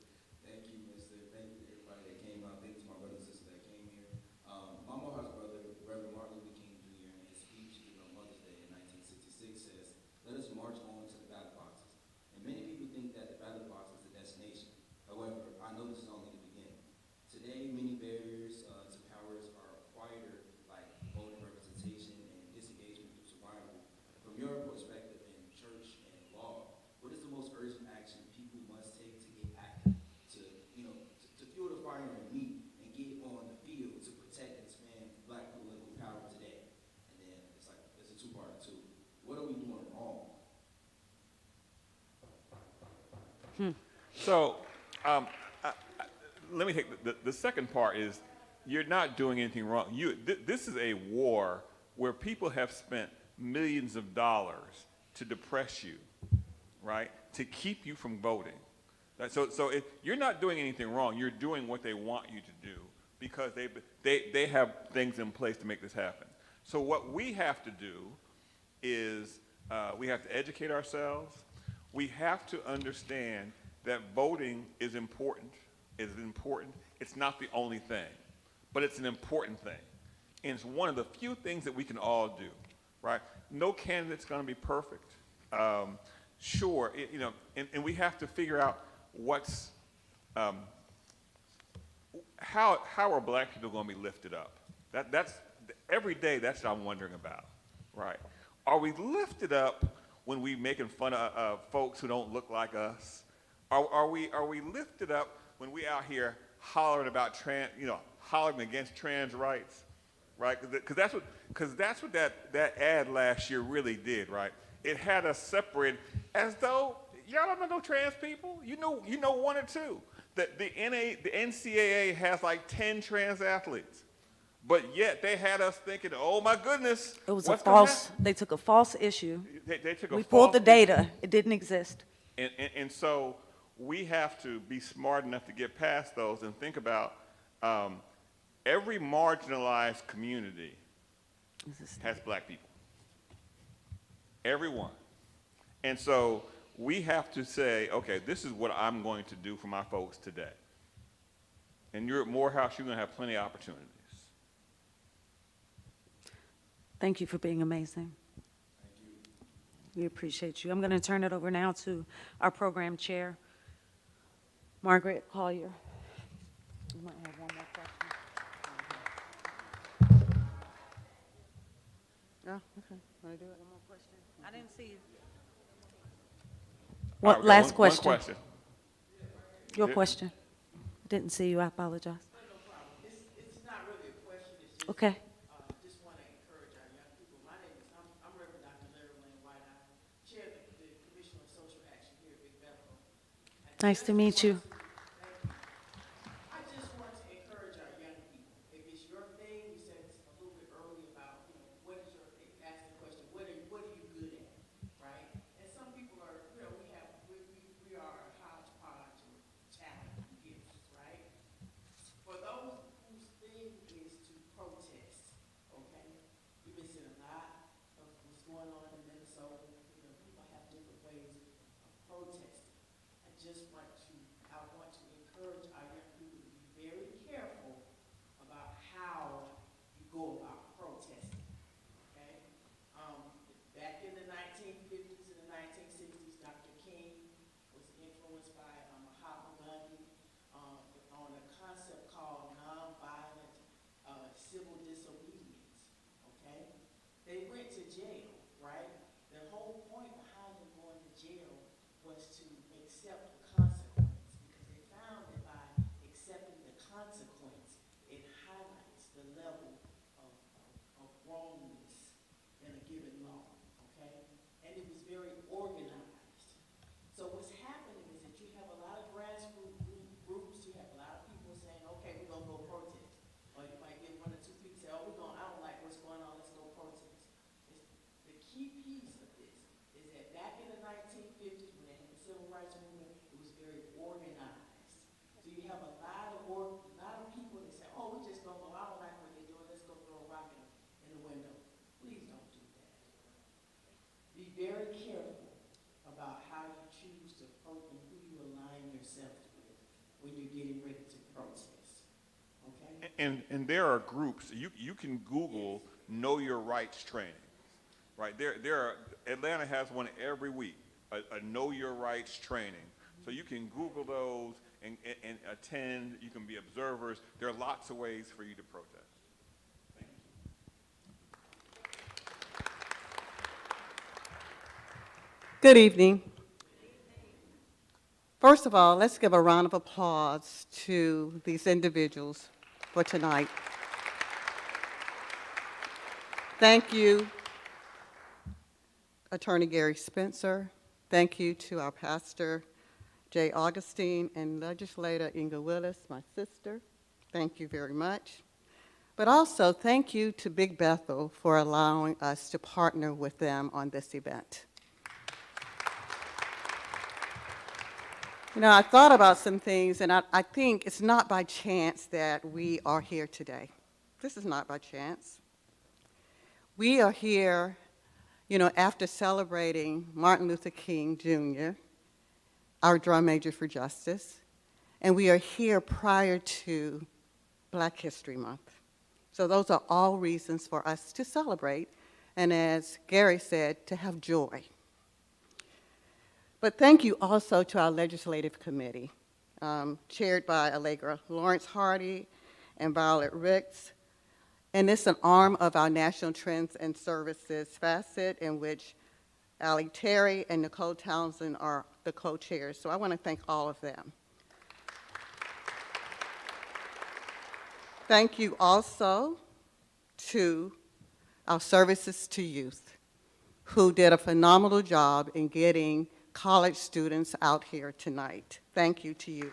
[SPEAKER 8] Thank you, Mr. Thank you to everybody that came out. Thank you to my brothers and sisters that came here. My Mohawk's brother, Reverend Martin Luther King Jr., in his speech given on Mother's Day in 1966 says, "Let us march on to the ballot boxes." And many people think that the ballot box is the destination. However, I know this is only the beginning. Today, many barriers to powers are quieter, like voting representation and disengagement through survival. From your perspective in church and law, what is the most urgent action people must take to get active, to fuel the fire in me and get on the field to protect and expand black political power today? And then it's a two-part too. What are we doing wrong?
[SPEAKER 5] So, let me take the second part is you're not doing anything wrong. This is a war where people have spent millions of dollars to depress you, right? To keep you from voting. So you're not doing anything wrong. You're doing what they want you to do because they have things in place to make this happen. So what we have to do is we have to educate ourselves. We have to understand that voting is important. It's not the only thing, but it's an important thing. And it's one of the few things that we can all do, right? No candidate's going to be perfect. Sure, and we have to figure out what's, how are black people going to be lifted up? That's every day, that's what I'm wondering about, right? Are we lifted up when we making fun of folks who don't look like us? Are we lifted up when we out here hollering about hollering against trans rights, right? Because that's what that ad last year really did, right? It had us separated as though y'all don't know no trans people. You know one or two. The NCAA has like 10 trans athletes, but yet they had us thinking, oh my goodness,
[SPEAKER 3] It was
[SPEAKER 5] what's
[SPEAKER 3] a
[SPEAKER 5] gonna
[SPEAKER 3] false,
[SPEAKER 5] happen?
[SPEAKER 3] they took a false issue.
[SPEAKER 5] They took a
[SPEAKER 3] We pulled
[SPEAKER 5] false
[SPEAKER 3] the data. It didn't exist.
[SPEAKER 5] And so we have to be smart enough to get past those and think about every marginalized community has black people. Everyone. And so we have to say, okay, this is what I'm going to do for my folks today. And you're at Morehouse, you're going to have plenty of opportunities.
[SPEAKER 3] Thank you for being amazing.
[SPEAKER 8] Thank you.
[SPEAKER 3] We appreciate you. I'm going to turn it over now to our program chair, Margaret Collier. You might have one more question. Oh, okay. Want to do it? One more question? I didn't see you.
[SPEAKER 5] All right,
[SPEAKER 3] What,
[SPEAKER 5] we got
[SPEAKER 3] last
[SPEAKER 5] one
[SPEAKER 3] question?
[SPEAKER 5] question.
[SPEAKER 3] Your
[SPEAKER 5] Yeah.
[SPEAKER 3] question. Didn't see you. I apologize.
[SPEAKER 6] No problem. It's not really a question, it's just,
[SPEAKER 3] Okay.
[SPEAKER 6] just want to encourage our young people. My name is, I'm Reverend Dr. Larry Lane White. I chair the Commission on Social Action here at Big Bethel.
[SPEAKER 3] Nice to meet you.
[SPEAKER 6] I just want to encourage our young people. If it's your thing, we said this a little bit earlier about, what is your thing? Ask the question, what are you good at, right? And some people are, we are a hodgepodge of talent and gifts, right? For those whose thing is to protest, okay? You've been seeing a lot of what's going on in Minnesota. People have different ways of protesting. I want to encourage our young people to be very careful about how you go about protesting, okay? Back in the 1950s and the 1960s, Dr. King was influenced by Mahatma Gandhi on a concept called nonviolent civil disobedience, okay? They went to jail, right? The whole point behind them going to jail was to accept the consequence, because they found that by accepting the consequence, it highlights the level of wrongness in a given law, okay? And it was very organized. So what's happening is that you have a lot of grassroots groups, you have a lot of people saying, okay, we're gonna go protest. Or you might get one or two people say, oh, I don't like what's going on, let's go protest. The key piece of this is that back in the 1950s, when they had the civil rights movement, it was very organized. So you have a lot of people that say, oh, we just gonna go, I don't like what they're doing, let's go throw a rock in the window. Please don't do that. Be very careful about how you choose to vote and who you align yourself with when you're getting ready to protest, okay?
[SPEAKER 5] And there are groups, you can Google Know Your Rights training, right? Atlanta has one every week, a Know Your Rights training. So you can Google those and attend, you can be observers. There are lots of ways for you to protest. Thank you.
[SPEAKER 10] Good evening. First of all, let's give a round of applause to these individuals for tonight. Thank you, Attorney Gary Spencer. Thank you to our pastor, J. Augustine, and legislator Inga Willis, my sister. Thank you very much. But also, thank you to Big Bethel for allowing us to partner with them on this event. I thought about some things, and I think it's not by chance that we are here today. This is not by chance. We are here, after celebrating Martin Luther King, Jr., our drum major for justice, and we are here prior to Black History Month. So those are all reasons for us to celebrate, and as Gary said, to have joy. But thank you also to our legislative committee, chaired by Allegra Lawrence Hardy and Violet Ricks. And it's an arm of our National Trends and Services facet in which Allie Terry and Nicole Townsend are the co-chairs. So I want to thank all of them. Thank you also to our Services to Youth, who did a phenomenal job in getting college students out here tonight. Thank you to you.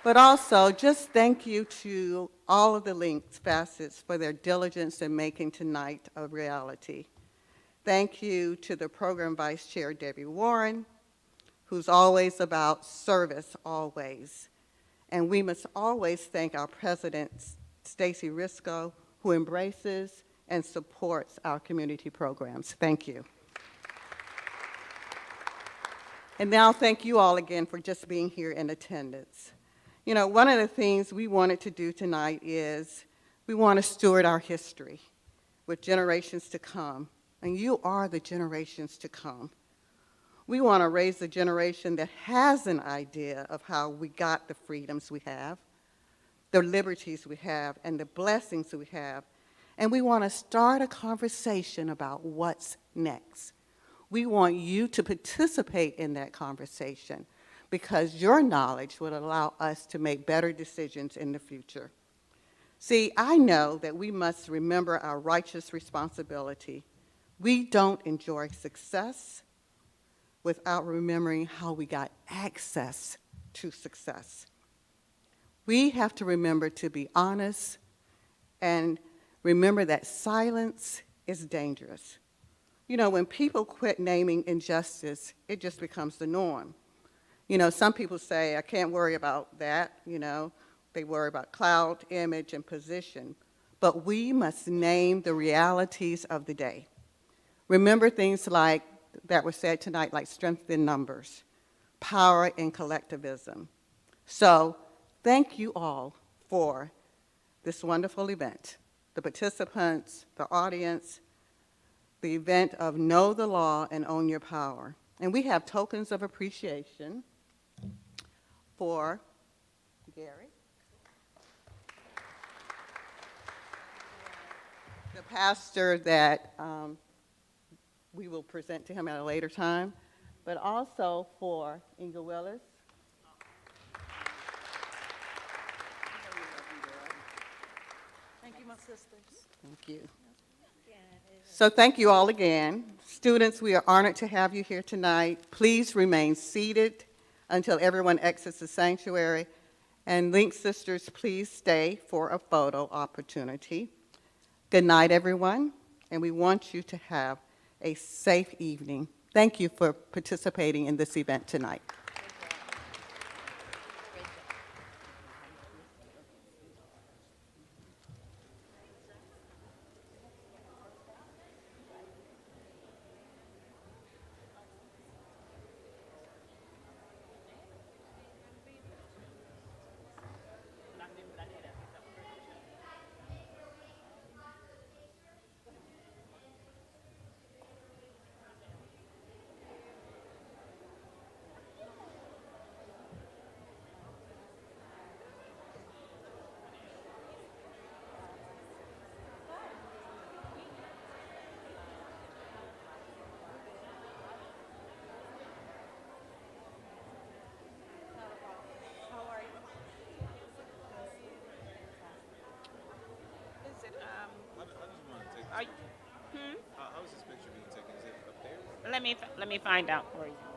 [SPEAKER 10] But also, just thank you to all of the links facets for their diligence in making tonight a reality. Thank you to the program vice chair, Debbie Warren, who's always about service, always. And we must always thank our president, Stacy Risco, who embraces and supports our community programs. Thank you. And now thank you all again for just being here in attendance. You know, one of the things we wanted to do tonight is we want to steward our history with generations to come, and you are the generations to come. We want to raise a generation that has an idea of how we got the freedoms we have, the liberties we have, and the blessings we have, and we want to start a conversation about what's next. We want you to participate in that conversation because your knowledge would allow us to make better decisions in the future. See, I know that we must remember our righteous responsibility. We don't enjoy success without remembering how we got access to success. We have to remember to be honest and remember that silence is dangerous. You know, when people quit naming injustice, it just becomes the norm. You know, some people say, I can't worry about that, you know. They worry about clout, image, and position. But we must name the realities of the day. Remember things like that were said tonight, like strength in numbers, power in collectivism. So, thank you all for this wonderful event. The participants, the audience, the event of Know the Law and Own Your Power. And we have tokens of appreciation for Gary, the pastor that we will present to him at a later time, but also for Inga Willis.
[SPEAKER 3] Thank you, my sisters.
[SPEAKER 10] Thank you. So thank you all again. Students, we are honored to have you here tonight. Please remain seated until everyone exits the sanctuary. And Link Sisters, please stay for a photo opportunity. Good night, everyone, and we want you to have a safe evening. Thank you for participating in this event tonight.
[SPEAKER 11] Let me find out for you.